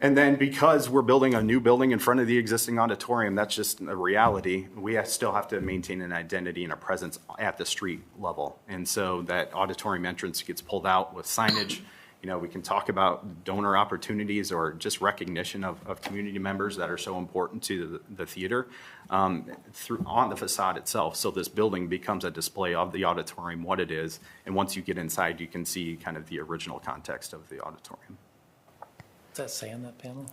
And then because we're building a new building in front of the existing auditorium, that's just a reality. We still have to maintain an identity and a presence at the street level. And so that auditorium entrance gets pulled out with signage. You know, we can talk about donor opportunities or just recognition of community members that are so important to the theater on the facade itself. So this building becomes a display of the auditorium, what it is. And once you get inside, you can see kind of the original context of the auditorium. Does that say on that panel?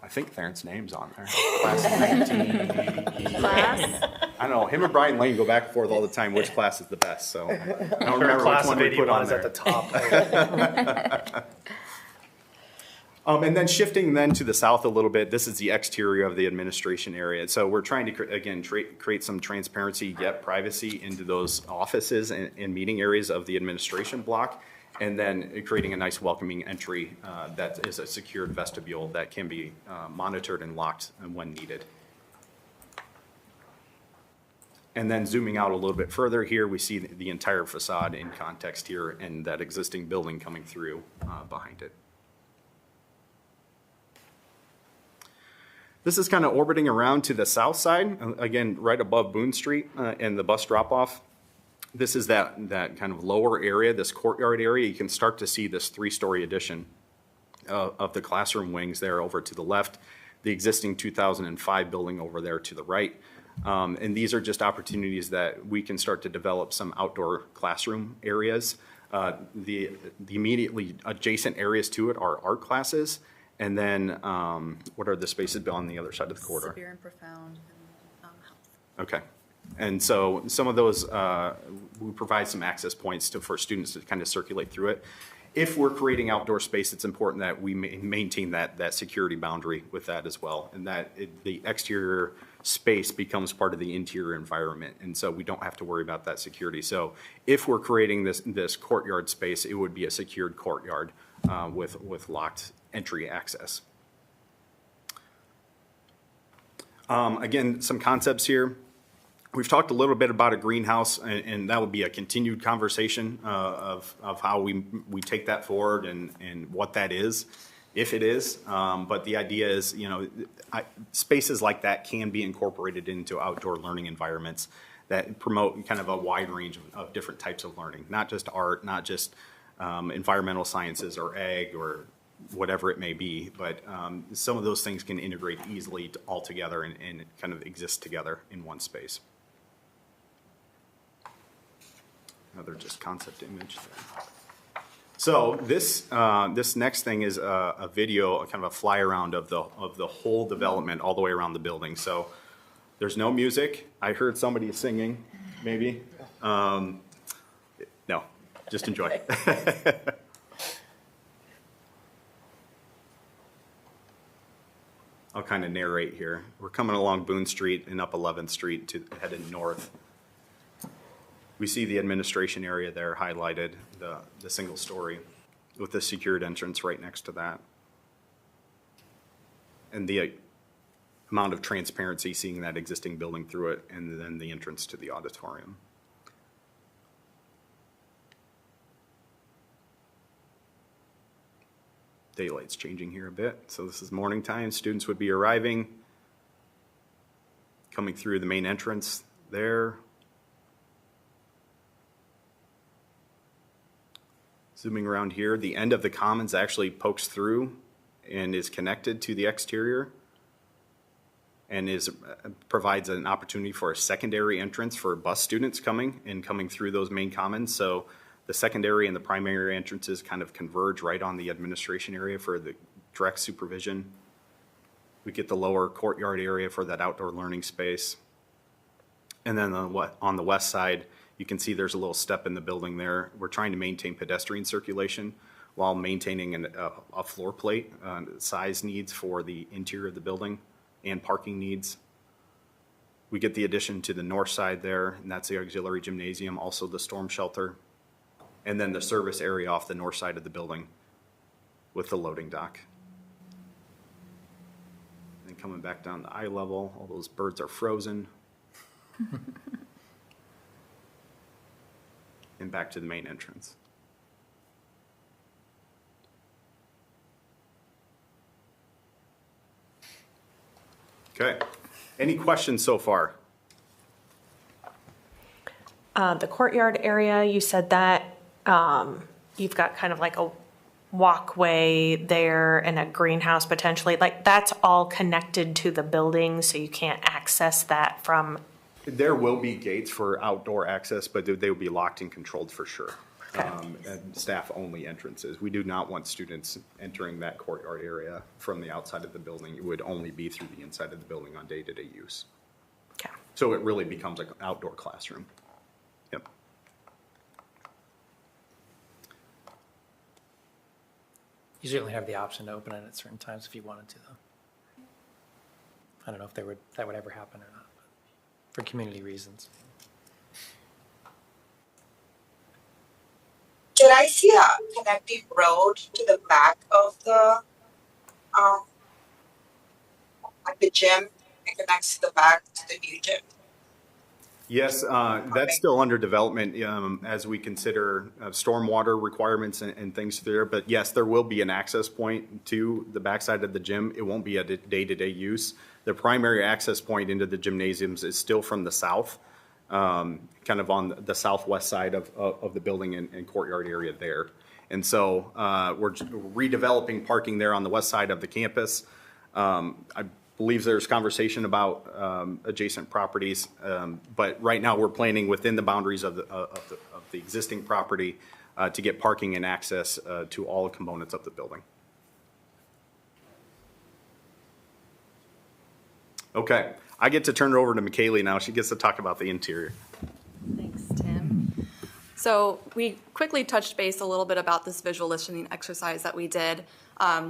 I think Theron's name's on there. Class of 19. Class? I don't know. Him and Brian Lane go back and forth all the time. Which class is the best? So I don't remember Class which one of we put 81 on is there. at the top. And then shifting then to the south a little bit, this is the exterior of the administration area. So we're trying to, again, create some transparency, yet privacy into those offices and meeting areas of the administration block, and then creating a nice welcoming entry that is a secured vestibule that can be monitored and locked when needed. And then zooming out a little bit further here, we see the entire facade in context here and that existing building coming through behind it. This is kind of orbiting around to the south side, again, right above Boone Street and the bus drop-off. This is that kind of lower area, this courtyard area. You can start to see this 3-story addition of the classroom wings there over to the left. the existing 2005 building over there to the right. And these are just opportunities that we can start to develop some outdoor classroom areas. The immediately adjacent areas to it are art classes. And then what are the spaces on the other side of the corridor? Severe and profound and health. Okay. And so some of those, we provide some access points for students to kind of circulate through it. If we're creating outdoor space, it's important that we maintain that security boundary with that as well. And that the exterior space becomes part of the interior environment. And so we don't have to worry about that security. So if we're creating this courtyard space, it would be a secured courtyard with locked entry access. Again, some concepts here. We've talked a little bit about a greenhouse, and that would be a continued conversation of how we take that forward and what that is, if it is. But the idea is, spaces like that can be incorporated into outdoor learning environments that promote kind of a wide range of different types of learning, not just art, not just environmental sciences or ag or whatever it may be, but some of those things can integrate easily all together and kind of exist together in one space. Another just concept image there. So this next thing is a video, kind of a fly around of the whole development all the way around the building. So there's no music. I heard somebody singing, maybe. No, just enjoy. I'll kind of narrate here. We're coming along Boone Street and up 11th Street headed north. We see the administration area there highlighted, the single story with the secured entrance right next to that. And the amount of transparency seeing that existing building through it, and then the entrance to the auditorium. Daylight's changing here a bit. So this is morning time. Students would be arriving, coming through the main entrance there. Zooming around here, the end of the commons actually pokes through and is connected to the exterior and provides an opportunity for a secondary entrance for bus students coming through those main commons. So the secondary and the primary entrances kind of converge right on the administration area for the direct supervision. We get the lower courtyard area for that outdoor learning space. And then on the west side, you can see there's a little step in the building there. We're trying to maintain pedestrian circulation while maintaining a floor plate size needs for the interior of the building and parking needs. We get the addition to the north side there, and that's the auxiliary gymnasium, also the storm shelter, and then the service area off the north side of the building with the loading dock. And coming back down to eye level, all those birds are frozen. And back to the main entrance. Okay. Any questions so far? The courtyard area, you said that you've got kind of like a walkway there and a greenhouse potentially. Like that's all connected to the building, so you can't access that from. There will be gates for outdoor access, but they will be locked and controlled for sure. Okay. And staff-only entrances. We do not want students entering that courtyard area from the outside of the building. It would only be through the inside of the building on day-to-day use. Okay. So it really becomes like an outdoor classroom. Yep. You certainly have the option to open it at certain times if you wanted to, though. I don't know if that would ever happen or not, but for community reasons. Did I see a connecting road to the back of like the gym? It connects to the back to the new gym. Yes, that's still under development as we consider stormwater requirements and things there. But yes, there will be an access point to the backside of the gym. It won't be a day-to-day use. The primary access point into the gymnasiums is still from the south, kind of on the southwest side of the building and courtyard area there. And so we're redeveloping parking there on the west side of the campus. I believe there's conversation about adjacent properties, but right now we're planning within the boundaries of the existing property to get parking and access to all components of the building. Okay, I get to turn it over to McKaylee now. She gets to talk about the interior. Thanks, Tim. So we quickly touched base a little bit about this visual listening exercise that we did.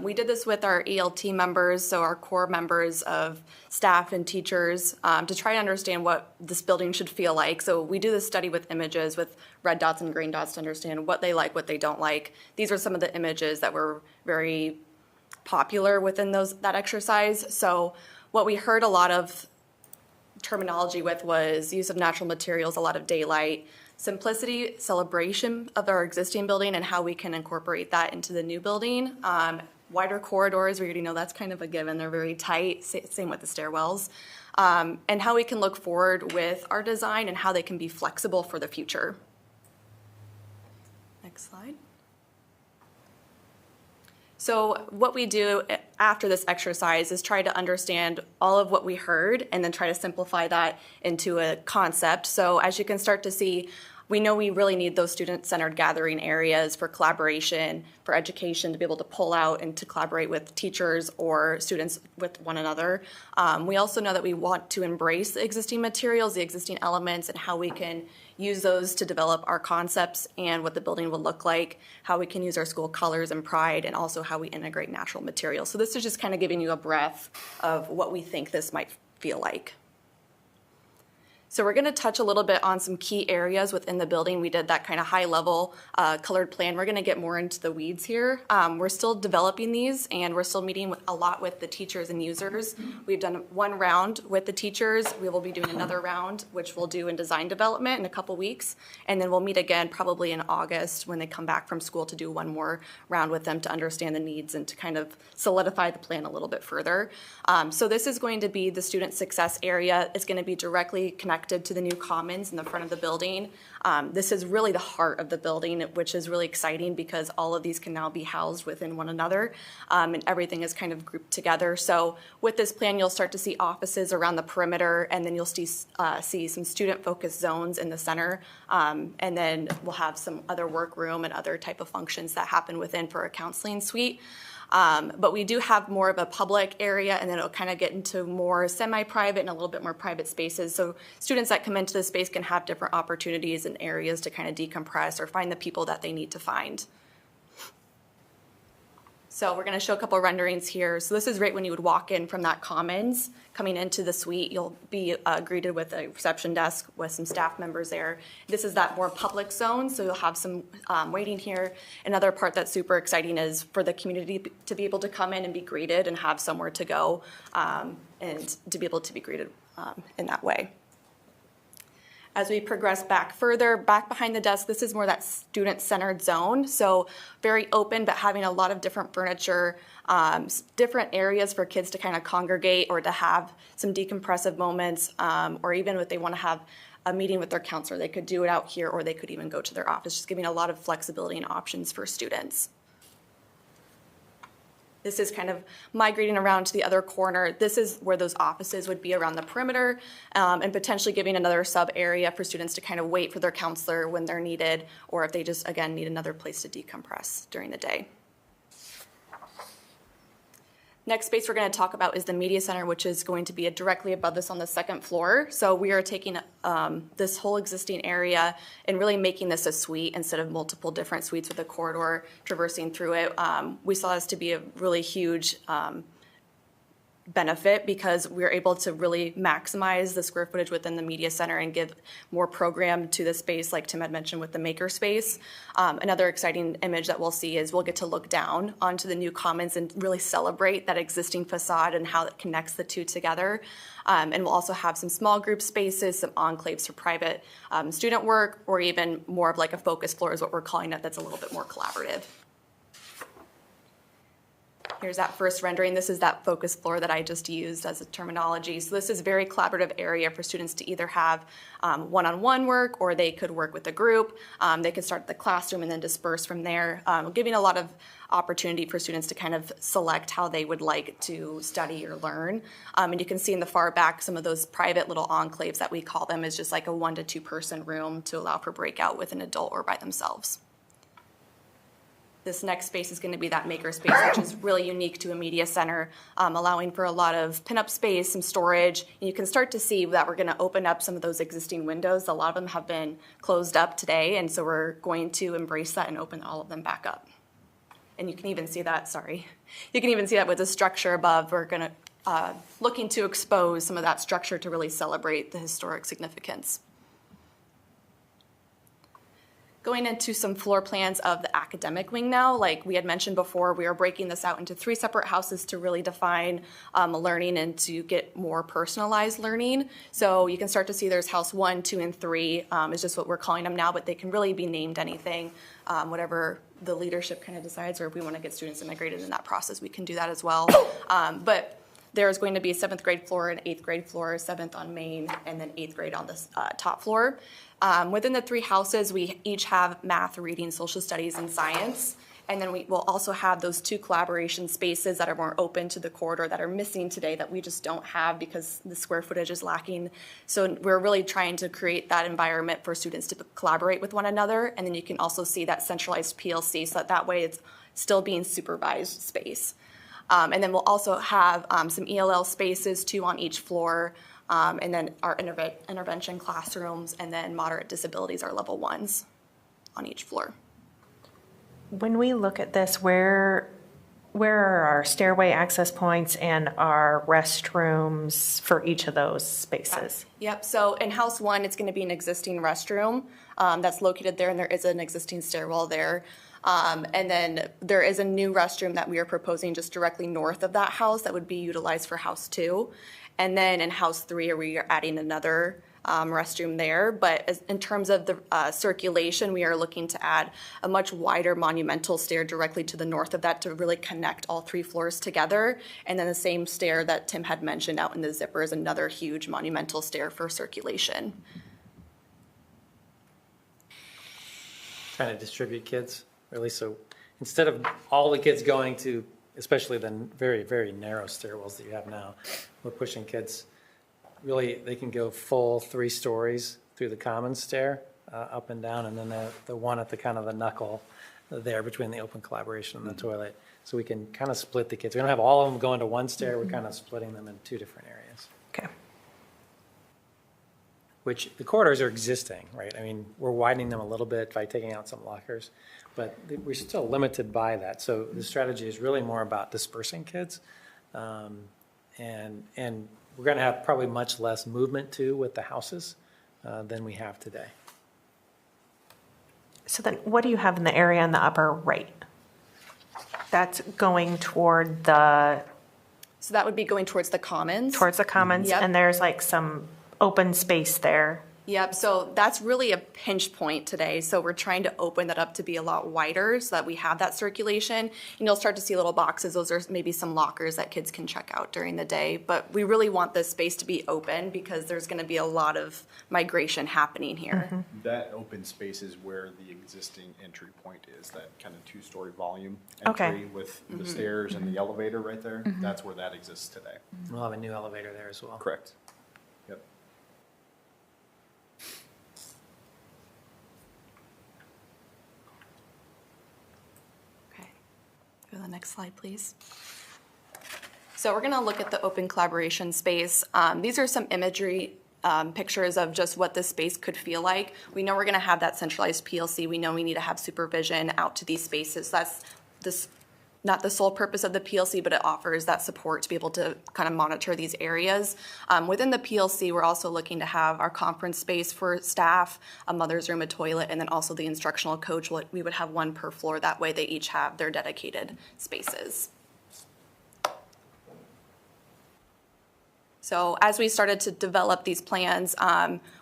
We did this with our ELT members, so our core members of staff and teachers, to try to understand what this building should feel like. So we do this study with images with red dots and green dots to understand what they like, what they don't like. These are some of the images that were very popular within that exercise. So what we heard a lot of terminology with was use of natural materials, a lot of daylight, simplicity, celebration of our existing building and how we can incorporate that into the new building. Wider corridors, we already know that's kind of a given. They're very tight, same with the stairwells. And how we can look forward with our design and how they can be flexible for the future. Next slide. So what we do after this exercise is try to understand all of what we heard and then try to simplify that into a concept. So as you can start to see, we know we really need those student-centered gathering areas for collaboration, for education, to be able to pull out and to collaborate with teachers or students with one another. We also know that we want to embrace the existing materials, the existing elements, and how we can use those to develop our concepts and what the building will look like, how we can use our school colors and pride, and also how we integrate natural materials. So this is just kind of giving you a breath of what we think this might feel like. So we're going to touch a little bit on some key areas within the building. We did that kind of high-level colored plan. We're going to get more into the weeds here. We're still developing these, and we're still meeting a lot with the teachers and users. We've done one round with the teachers. We will be doing another round, which we'll do in design development in a couple weeks, and then we'll meet again probably in August when they come back from school to do one more round with them to understand the needs and to kind of solidify the plan a little bit further. So this is going to be the student success area. It's going to be directly connected to the new commons in the front of the building. This is really the heart of the building, which is really exciting because all of these can now be housed within one another, and everything is kind of grouped together. So with this plan, you'll start to see offices around the perimeter, and then you'll see some student-focused zones in the center, and then we'll have some other workroom and other type of functions that happen within for a counseling suite. But we do have more of a public area, and then it'll kind of get into more semi-private and a little bit more private spaces. So students that come into the space can have different opportunities and areas to kind of decompress or find the people that they need to find. So we're going to show a couple of renderings here. So this is right when you would walk in from that commons. Coming into the suite, you'll be greeted with a reception desk with some staff members there. This is that more public zone, so you'll have some waiting here. Another part that's super exciting is for the community to be able to come in and be greeted and have somewhere to go and to be able to be greeted in that way. As we progress back further, back behind the desk, this is more that student-centered zone. So very open, but having a lot of different furniture, different areas for kids to kind of congregate or to have some decompressive moments, or even if they want to have a meeting with their counselor, they could do it out here, or they could even go to their office, just giving a lot of flexibility and options for students. This is kind of migrating around to the other corner. This is where those offices would be around the perimeter, and potentially giving another sub area for students to kind of wait for their counselor when they're needed, or if they just, again, need another place to decompress during the day. Next space we're going to talk about is the media center, which is going to be directly above this on the second floor. So we are taking this whole existing area and really making this a suite instead of multiple different suites with a corridor traversing through it. We saw this to be a really huge benefit because we're able to really maximize the square footage within the media center and give more program to the space, like Tim had mentioned with the maker space. Another exciting image that we'll see is we'll get to look down onto the new commons and really celebrate that existing facade and how it connects the two together. And we'll also have some small group spaces, some enclaves for private student work, or even more of like a focus floor is what we're calling it, that's a little bit more collaborative. Here's that first rendering. This is that focus floor that I just used as a terminology. So this is a very collaborative area for students to either have one-on-one work, or they could work with a group. They could start at the classroom and then disperse from there, giving a lot of opportunity for students to kind of select how they would like to study or learn. And you can see in the far back some of those private little enclaves that we call them is just like a 1 to 2 person room to allow for breakout with an adult or by themselves. This next space is going to be that maker space, which is really unique to a media center, allowing for a lot of pinup space, some storage. And you can start to see that we're going to open up some of those existing windows. A lot of them have been closed up today, and so we're going to embrace that and open all of them back up. And you can even see that, you can even see that with the structure above. We're going to, looking to expose some of that structure to really celebrate the historic significance. Going into some floor plans of the academic wing now, like we had mentioned before, we are breaking this out into 3 separate houses to really define learning and to get more personalized learning. So you can start to see there's house 1, 2, and 3 is just what we're calling them now, but they can really be named anything, whatever the leadership kind of decides, or if we want to get students integrated in that process, we can do that as well. But there's going to be a 7th grade floor, an 8th grade floor, 7th on main, and then 8th grade on the top floor. Within the 3 houses, we each have math, reading, social studies, and science. And then we will also have those 2 collaboration spaces that are more open to the corridor that are missing today that we just don't have because the square footage is lacking. So we're really trying to create that environment for students to collaborate with one another. And then you can also see that centralized PLC so that way it's still being supervised space. And then we'll also have some ELL spaces, 2 on each floor, and then our intervention classrooms, and then moderate disabilities are level 1s on each floor. When we look at this, where are our stairway access points and our restrooms for each of those spaces? Yep, so in house 1, it's going to be an existing restroom that's located there, and there is an existing stairwell there. And then there is a new restroom that we are proposing just directly north of that house that would be utilized for house 2. And then in house 3, we are adding another restroom there. But in terms of the circulation, we are looking to add a much wider monumental stair directly to the north of that to really connect all 3 floors together. And then the same stair that Tim had mentioned out in the zipper is another huge monumental stair for circulation. Trying to distribute kids, really, so instead of all the kids going to, especially the very, very narrow stairwells that you have now, we're pushing kids, really, they can go full 3 stories through the common stair, up and down, and then the one at the kind of the knuckle there between the open collaboration and the toilet. So we can kind of split the kids. We don't have all of them going to one stair, we're kind of splitting them in 2 different areas. Okay. Which the corridors are existing, right? I mean, we're widening them a little bit by taking out some lockers, but we're still limited by that. So the strategy is really more about dispersing kids, and we're going to have probably much less movement too with the houses than we have today. So then what do you have in the area in the upper right? That's going toward the... So that would be going towards the commons. Towards the commons, Yep. and there's like some open space there. Yep, so that's really a pinch point today. So we're trying to open that up to be a lot wider so that we have that circulation. And you'll start to see little boxes. Those are maybe some lockers that kids can check out during the day. But we really want this space to be open because there's going to be a lot of migration happening here. Mm-hmm. That open space is where the existing entry point is, that kind of 2-story volume Okay. entry with the stairs and the elevator right there. That's where that exists today. We'll have a new elevator there as well. Correct. Yep. Okay, go to the next slide, please. So we're going to look at the open collaboration space. These are some imagery pictures of just what this space could feel like. We know we're going to have that centralized PLC. We know we need to have supervision out to these spaces. That's not the sole purpose of the PLC, but it offers that support to be able to kind of monitor these areas. Within the PLC, we're also looking to have our conference space for staff, a mother's room, a toilet, and then also the instructional coach. We would have 1 per floor. That way they each have their dedicated spaces. So as we started to develop these plans,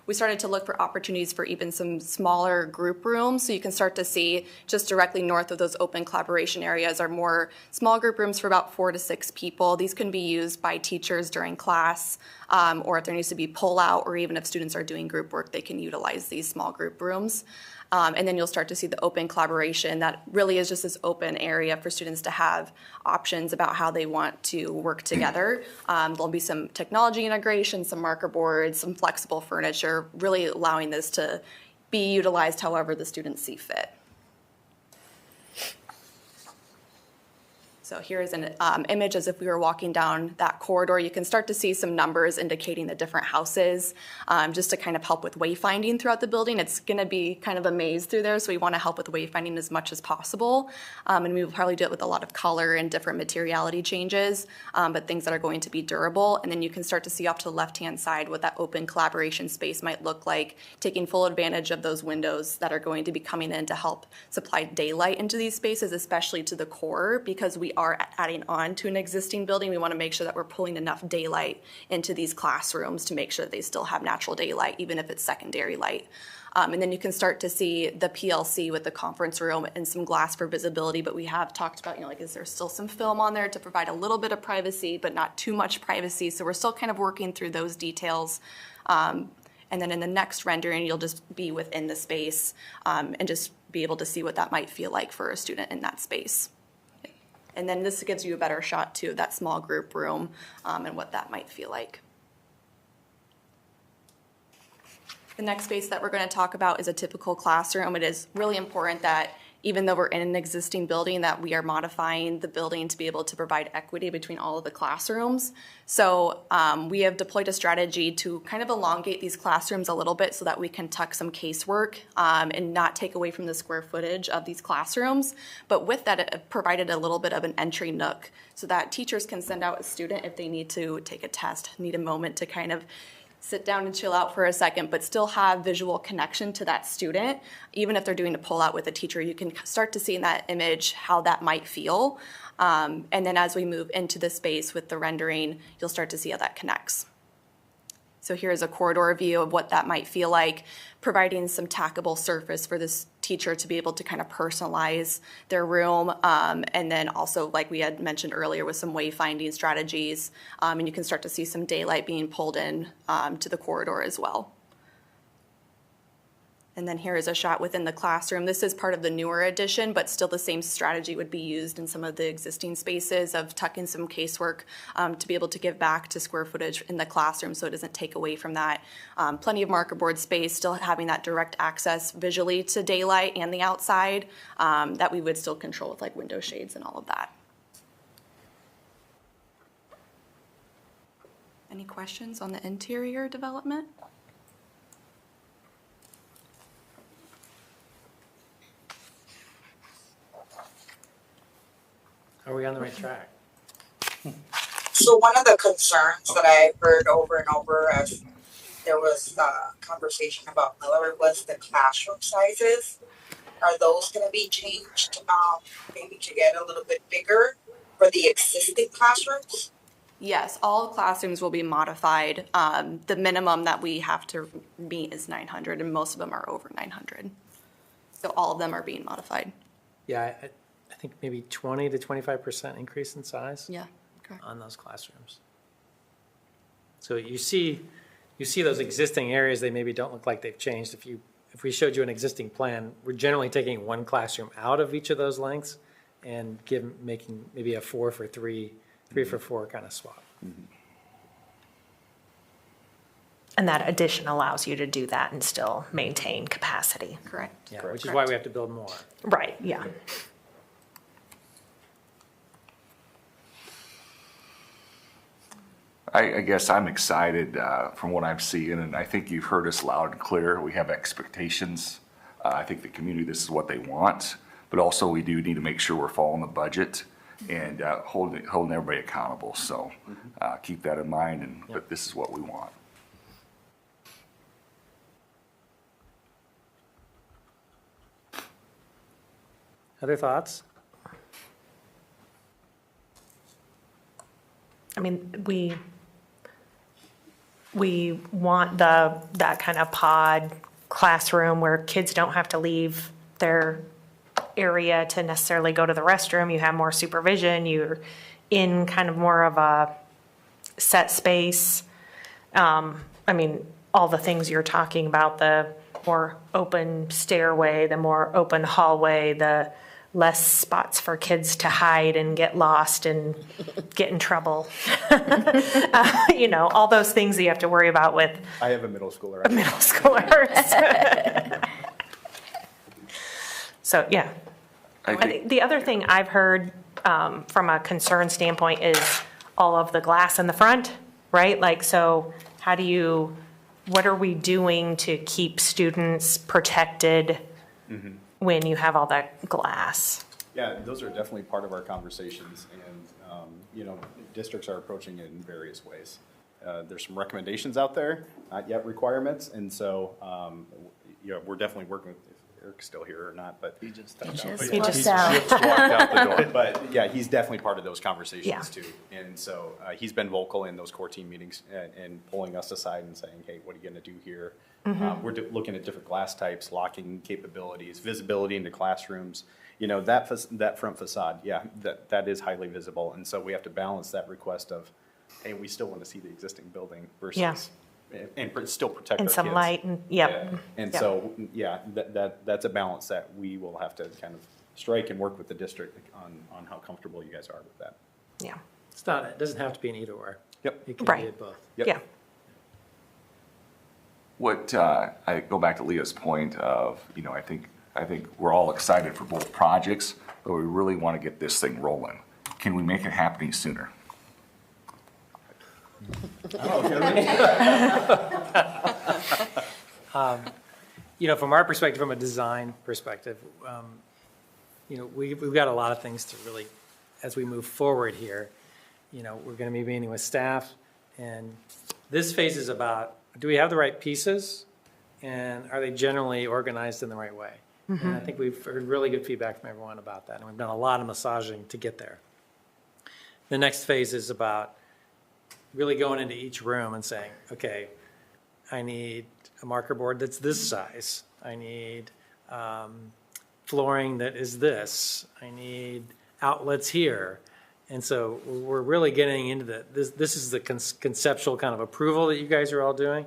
we started to look for opportunities for even some smaller group rooms. So you can start to see just directly north of those open collaboration areas are more small group rooms for about 4 to 6 people. These can be used by teachers during class, or if there needs to be pull-out, or even if students are doing group work, they can utilize these small group rooms. And then you'll start to see the open collaboration that really is just this open area for students to have options about how they want to work together. There'll be some technology integration, some marker boards, some flexible furniture, really allowing this to be utilized however the students see fit. So here's an image as if we were walking down that corridor. You can start to see some numbers indicating the different houses, just to kind of help with wayfinding throughout the building. It's going to be kind of a maze through there, so we want to help with wayfinding as much as possible. And we will probably do it with a lot of color and different materiality changes, but things that are going to be durable. And then you can start to see off to the left-hand side what that open collaboration space might look like, taking full advantage of those windows that are going to be coming in to help supply daylight into these spaces, especially to the core, because we are adding on to an existing building. We want to make sure that we're pulling enough daylight into these classrooms to make sure that they still have natural daylight, even if it's secondary light. And then you can start to see the PLC with the conference room and some glass for visibility, but we have talked about, like, is there still some film on there to provide a little bit of privacy, but not too much privacy? So we're still kind of working through those details. And then in the next rendering, you'll just be within the space and just be able to see what that might feel like for a student in that space. And then this gives you a better shot too of that small group room and what that might feel like. The next space that we're going to talk about is a typical classroom. It is really important that even though we're in an existing building, that we are modifying the building to be able to provide equity between all of the classrooms. So we have deployed a strategy to kind of elongate these classrooms a little bit so that we can tuck some casework and not take away from the square footage of these classrooms. But with that, it provided a little bit of an entry nook so that teachers can send out a student if they need to take a test, need a moment to kind of sit down and chill out for a second, but still have visual connection to that student. Even if they're doing a pull out with a teacher, you can start to see in that image how that might feel. And then as we move into the space with the rendering, you'll start to see how that connects. So here's a corridor view of what that might feel like, providing some tackable surface for this teacher to be able to kind of personalize their room. And then also, like we had mentioned earlier, with some wayfinding strategies. And you can start to see some daylight being pulled in to the corridor as well. And then here is a shot within the classroom. This is part of the newer addition, but still the same strategy would be used in some of the existing spaces of tucking some casework to be able to give back to square footage in the classroom so it doesn't take away from that. Plenty of marker board space, still having that direct access visually to daylight and the outside that we would still control with like window shades and all of that. Any questions on the interior development? Are we on the right track? So one of the concerns that I heard over and over as there was conversation about Miller was the classroom sizes. Are those going to be changed maybe to get a little bit bigger for the existing classrooms? Yes, all classrooms will be modified. The minimum that we have to meet is 900, and most of them are over 900. So all of them are being modified. Yeah, I think maybe 20 to 25% increase in size. Yeah, correct. On those classrooms. So you see those existing areas, they maybe don't look like they've changed. If we showed you an existing plan, we're generally taking one classroom out of each of those lengths and making maybe a 4 for 3, 3 for 4 kind of swap. Mm-hmm. And that addition allows you to do that and still maintain capacity. Correct. Yeah, Correct. which is why we have to build more. Right, yeah. I guess I'm excited from what I'm seeing, and I think you've heard us loud and clear. We have expectations. I think the community, this is what they want, but also we do need to make sure we're following the budget and holding everybody accountable. So keep that in mind, but this is what we want. Other thoughts? I mean, we want that kind of pod classroom where kids don't have to leave their area to necessarily go to the restroom. You have more supervision. You're in kind of more of a set space. I mean, all the things you're talking about, the more open stairway, the more open hallway, the less spots for kids to hide and get lost and get in trouble. You know, all those things that you have to worry about with I have a middle schooler. middle schoolers. So, yeah. I I think, think the other thing I've heard from a concern standpoint is all of the glass in the front, right? Like, so how do you, what are we doing to keep students protected when you have all that glass? Yeah, those are definitely part of our conversations, and, you know, districts are approaching it in various ways. There's some recommendations out there, not yet requirements, and so, you know, we're definitely working with, if Eric's still here or not, but. He just Just out. walked out the door. But, yeah, he's definitely part of those conversations Yeah. too. And so, he's been vocal in those core team meetings and pulling us aside and saying, hey, what are you gonna do here? We're looking at different glass types, locking capabilities, visibility into classrooms. You know, that front facade, yeah, that is highly visible. And so we have to balance that request of, hey, we still want to see the existing building Yeah. versus, and still protect our And kids. some light and, yep. Yeah. And Yep. so, yeah, that's a balance that we will have to kind of strike and work with the district on how comfortable you guys are with that. Yeah, It's not, it doesn't have to be an either or. Yep. It can Right. be at both. Yep. yeah. what, I go back to Leah's point of, you know, I think we're all excited for both projects, but we really want to get this thing rolling. Can we make it happening sooner? You know, from our perspective, from a design perspective, you know, we've got a lot of things to really, as we move forward here, you know, we're going to be meeting with staff, and this phase is about, do we have the right pieces, and are they generally organized in the right way? And I think we've heard really good feedback from everyone about that, and we've done a lot of massaging to get there. The next phase is about really going into each room and saying, okay, I need a marker board that's this size. I need flooring that is this. I need outlets here. And so we're really getting into this is the conceptual kind of approval that you guys are all doing.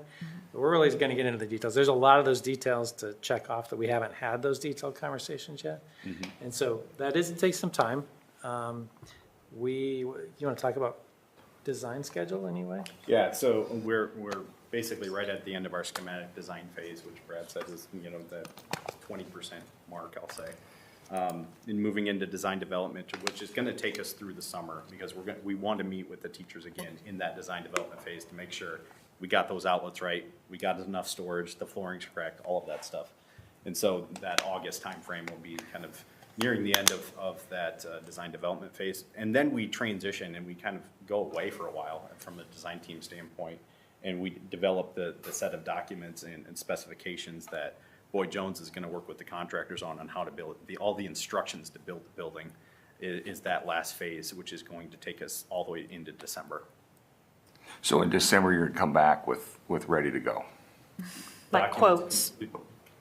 But we're really going to get into the details. There's a lot of those details to check off that we haven't had those detailed conversations yet. And so it takes some time. You want to talk about design schedule anyway? Yeah, so we're basically right at the end of our schematic design phase, which Brad said is, you know, the 20% mark, I'll say. And moving into design development, which is going to take us through the summer, because we want to meet with the teachers again in that design development phase to make sure we got those outlets right, we got enough storage, the flooring's correct, all of that stuff. And so that August timeframe will be kind of nearing the end of that design development phase. And then we transition and we kind of go away for a while from a design team standpoint, and we develop the set of documents and specifications that Boyd Jones is going to work with the contractors on how to build all the instructions to build the building is that last phase, which is going to take us all the way into December. So in December, you're gonna come back with ready to go? Like Documents quotes.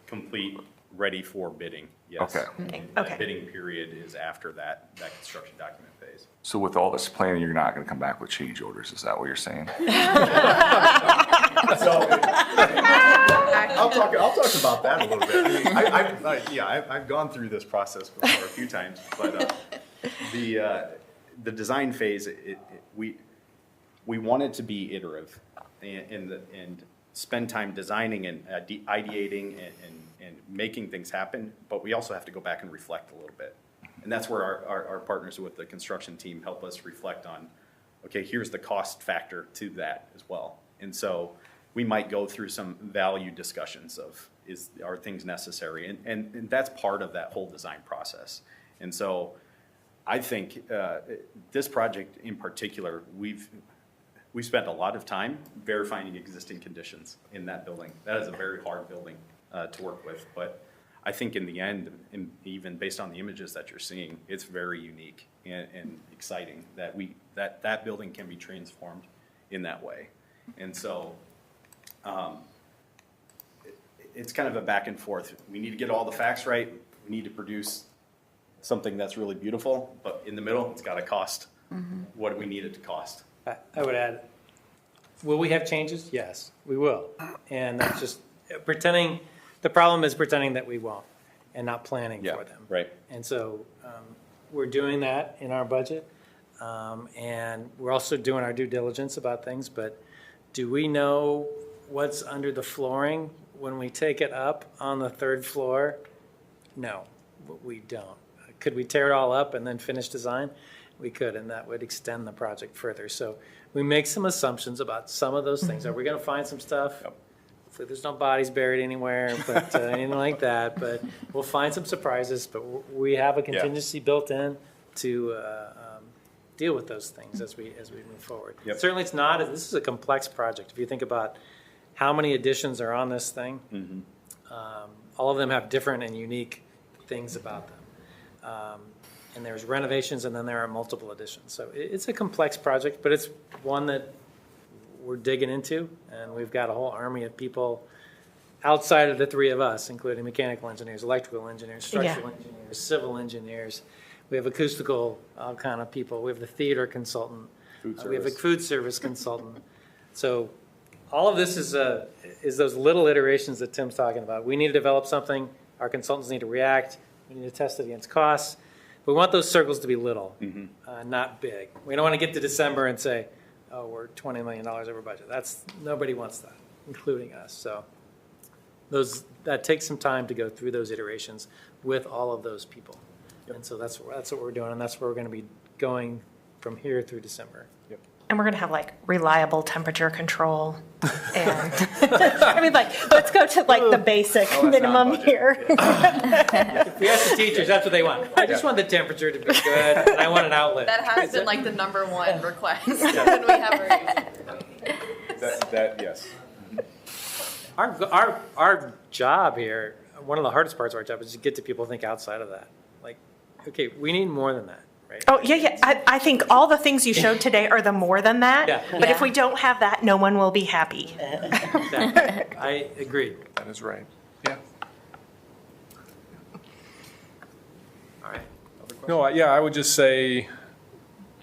Complete, ready for bidding, yes. Okay. And Okay. that bidding period is after that construction document phase. So with all this planning, you're not gonna come back with change orders, is that what you're saying? I'll talk about that a little bit. I've gone through this process before a few times, but the design phase, we want it to be iterative and spend time designing and ideating and making things happen, but we also have to go back and reflect a little bit. And that's where our partners with the construction team help us reflect on, okay, here's the cost factor to that as well. And so we might go through some value discussions of, are things necessary? And that's part of that whole design process. And so I think this project in particular, we spent a lot of time verifying existing conditions in that building. That is a very hard building to work with, but I think in the end, and even based on the images that you're seeing, it's very unique and exciting that that building can be transformed in that way. And so It's kind of a back and forth. We need to get all the facts right. We need to produce something that's really beautiful, but in the middle, it's got to cost what do we need it to cost. I would add, will we have changes? Yes, we will. And that's just pretending, the problem is pretending that we won't and not planning for them. Right. And so we're doing that in our budget. And we're also doing our due diligence about things, but do we know what's under the flooring when we take it up on the third floor? No, we don't. Could we tear it all up and then finish design? We could, and that would extend the project further. So we make some assumptions about some of those things. Are we going to find some stuff? Yep. Hopefully there's no bodies buried anywhere, but anything like that. But we'll find some surprises. But we have a contingency built in to deal with those things as we move forward. Yep. Certainly, it's not. This is a complex project. If you think about how many additions are on this thing, all of them have different and unique things about them. And there's renovations, and then there are multiple additions. So it's a complex project, but it's one that we're digging into, and we've got a whole army of people outside of the three of us, including mechanical engineers, electrical engineers, structural engineers, civil engineers. We have acoustical kind of people. We have the theater consultant. We have a food service consultant. So all of this is those little iterations that Tim's talking about. We need to develop something. Our consultants need to react. We need to test it against costs. We want those circles to be little, not big. We don't want to get to December and say, oh, we're $20 million over budget. Nobody wants that, including us. So that takes some time to go through those iterations with all of those people. Yep. And so that's what we're doing, and that's where we're going to be going from here through December. Yep. And we're going to have like reliable temperature control. And I mean, like, let's go to like the basic minimum here. If we ask the teachers, that's what they want. I just want the temperature to be good, and I want an outlet. That has been like the number one request when we have our Yes. Our job here, one of the hardest parts of our job is to get to people to think outside of that. Like, okay, we need more than that. Right? Oh, yeah. I think all the things you showed today are the more than that. Yeah. But if we don't have that, no one will be happy. Exactly. I agree. That is right. Yeah. All right. No, I would just say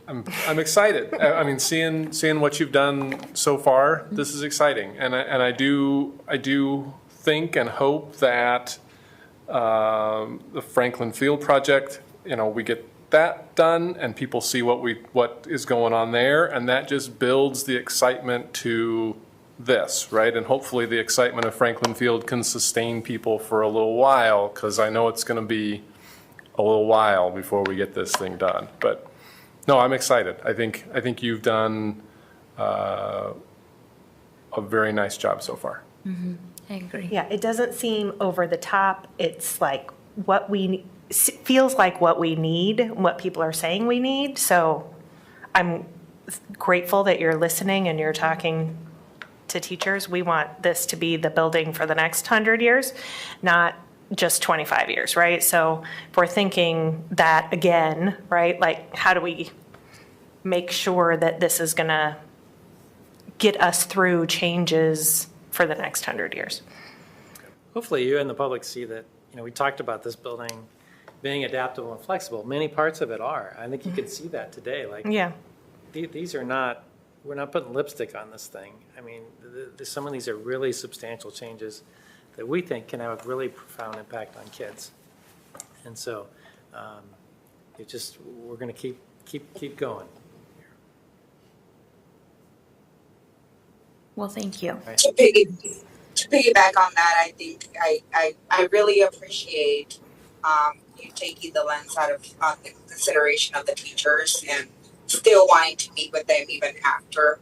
I'm excited. I mean, seeing what you've done so far, this is exciting, and I do think and hope that the Franklin Field project, we get that done and people see what is going on there, and that just builds the excitement to this, right? And hopefully the excitement of Franklin Field can sustain people for a little while, because I know it's going to be a little while before we get this thing done. But no, I'm excited. I think you've done a very nice job so far. I agree. Yeah, it doesn't seem over the top. It's like feels like what we need, what people are saying we need. So I'm grateful that you're listening and you're talking to teachers. We want this to be the building for the next 100 years, not just 25 years, right? So if we're thinking that again, right, like how do we make sure that this is going to get us through changes for the next 100 years? Hopefully you and the public see that, we talked about this building being adaptable and flexible. Many parts of it are. I think you can see that today. Like, yeah, these are not, we're not putting lipstick on this thing. I mean, some of these are really substantial changes that we think can have a really profound impact on kids. And so we're going to keep going. Well, thank you. Right. To piggyback on that, I think I really appreciate you taking the lens out of the consideration of the teachers and still wanting to meet with them even after,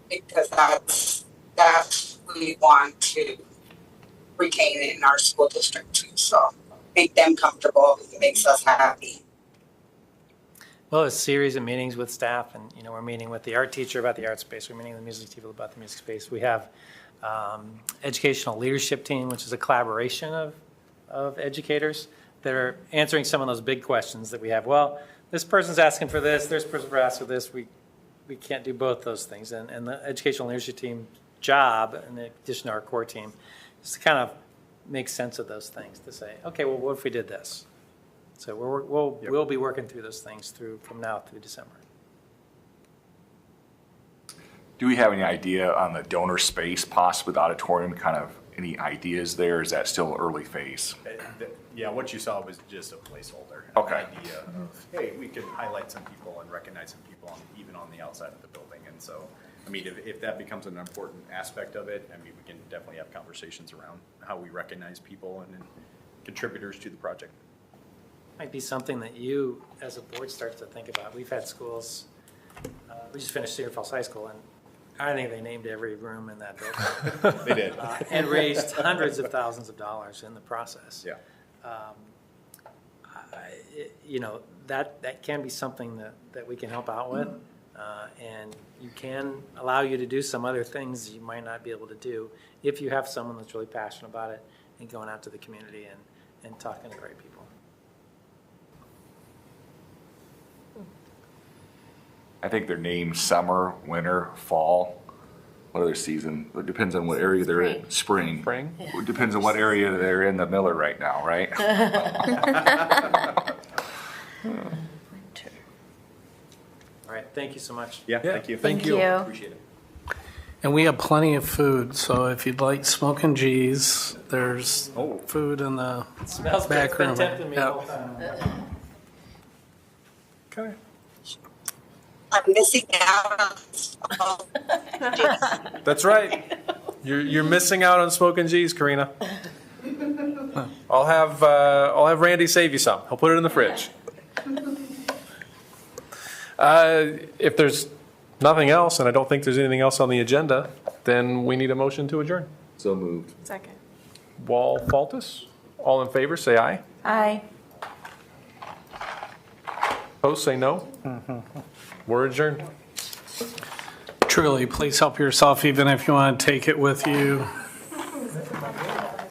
because that's what we want to retain in our school district too. So make them comfortable. It makes us happy. Well, a series of meetings with staff, and we're meeting with the art teacher about the art space. We're meeting with the music people about the music space. We have educational leadership team, which is a collaboration of educators that are answering some of those big questions that we have. Well, this person's asking for this, this person's asking for this. We can't do both those things. And the educational leadership team job, in addition to our core team, is to kind of make sense of those things, to say, okay, well, what if we did this? So we'll be working through those things from now through December. Do we have any idea on the donor space, possibly the auditorium, kind of any ideas there? Is that still early phase? Yeah, what you saw was just a placeholder. Okay. An idea of, hey, we could highlight some people and recognize some people even on the outside of the building. And so, I mean, if that becomes an important aspect of it, I mean, we can definitely have conversations around how we recognize people and contributors to the project. Might be something that you, as a board, start to think about. We've had schools, we just finished Cedar Falls High School, and I think they named every room in that building. They did. And raised hundreds of thousands of dollars in the process. Yeah. You know, that can be something that we can help out with. And you can allow you to do some other things you might not be able to do if you have someone that's really passionate about it and going out to the community and talking to great people. I think they're named summer, winter, fall. What other season? It depends on what area they're in. Spring. Spring? It depends on what area they're in the Miller right now, right? All right, thank you so much. Yeah, thank you. Thank you. Appreciate it. And we have plenty of food, so if you'd like smoking G's, there's food in the Smells good. back It's been room. tempting me the Yep. whole time. Okay. I'm missing out on. That's right. You're missing out on smoking G's, Karina. I'll have Randy save you some. I'll put it in the fridge. If there's nothing else, and I don't think there's anything else on the agenda, then we need a motion to adjourn. So moved. Second. Wall Faltus, all in favor, say aye. Aye. Opposed, say no. We're adjourned. Truly, please help yourself, even if you want to take it with you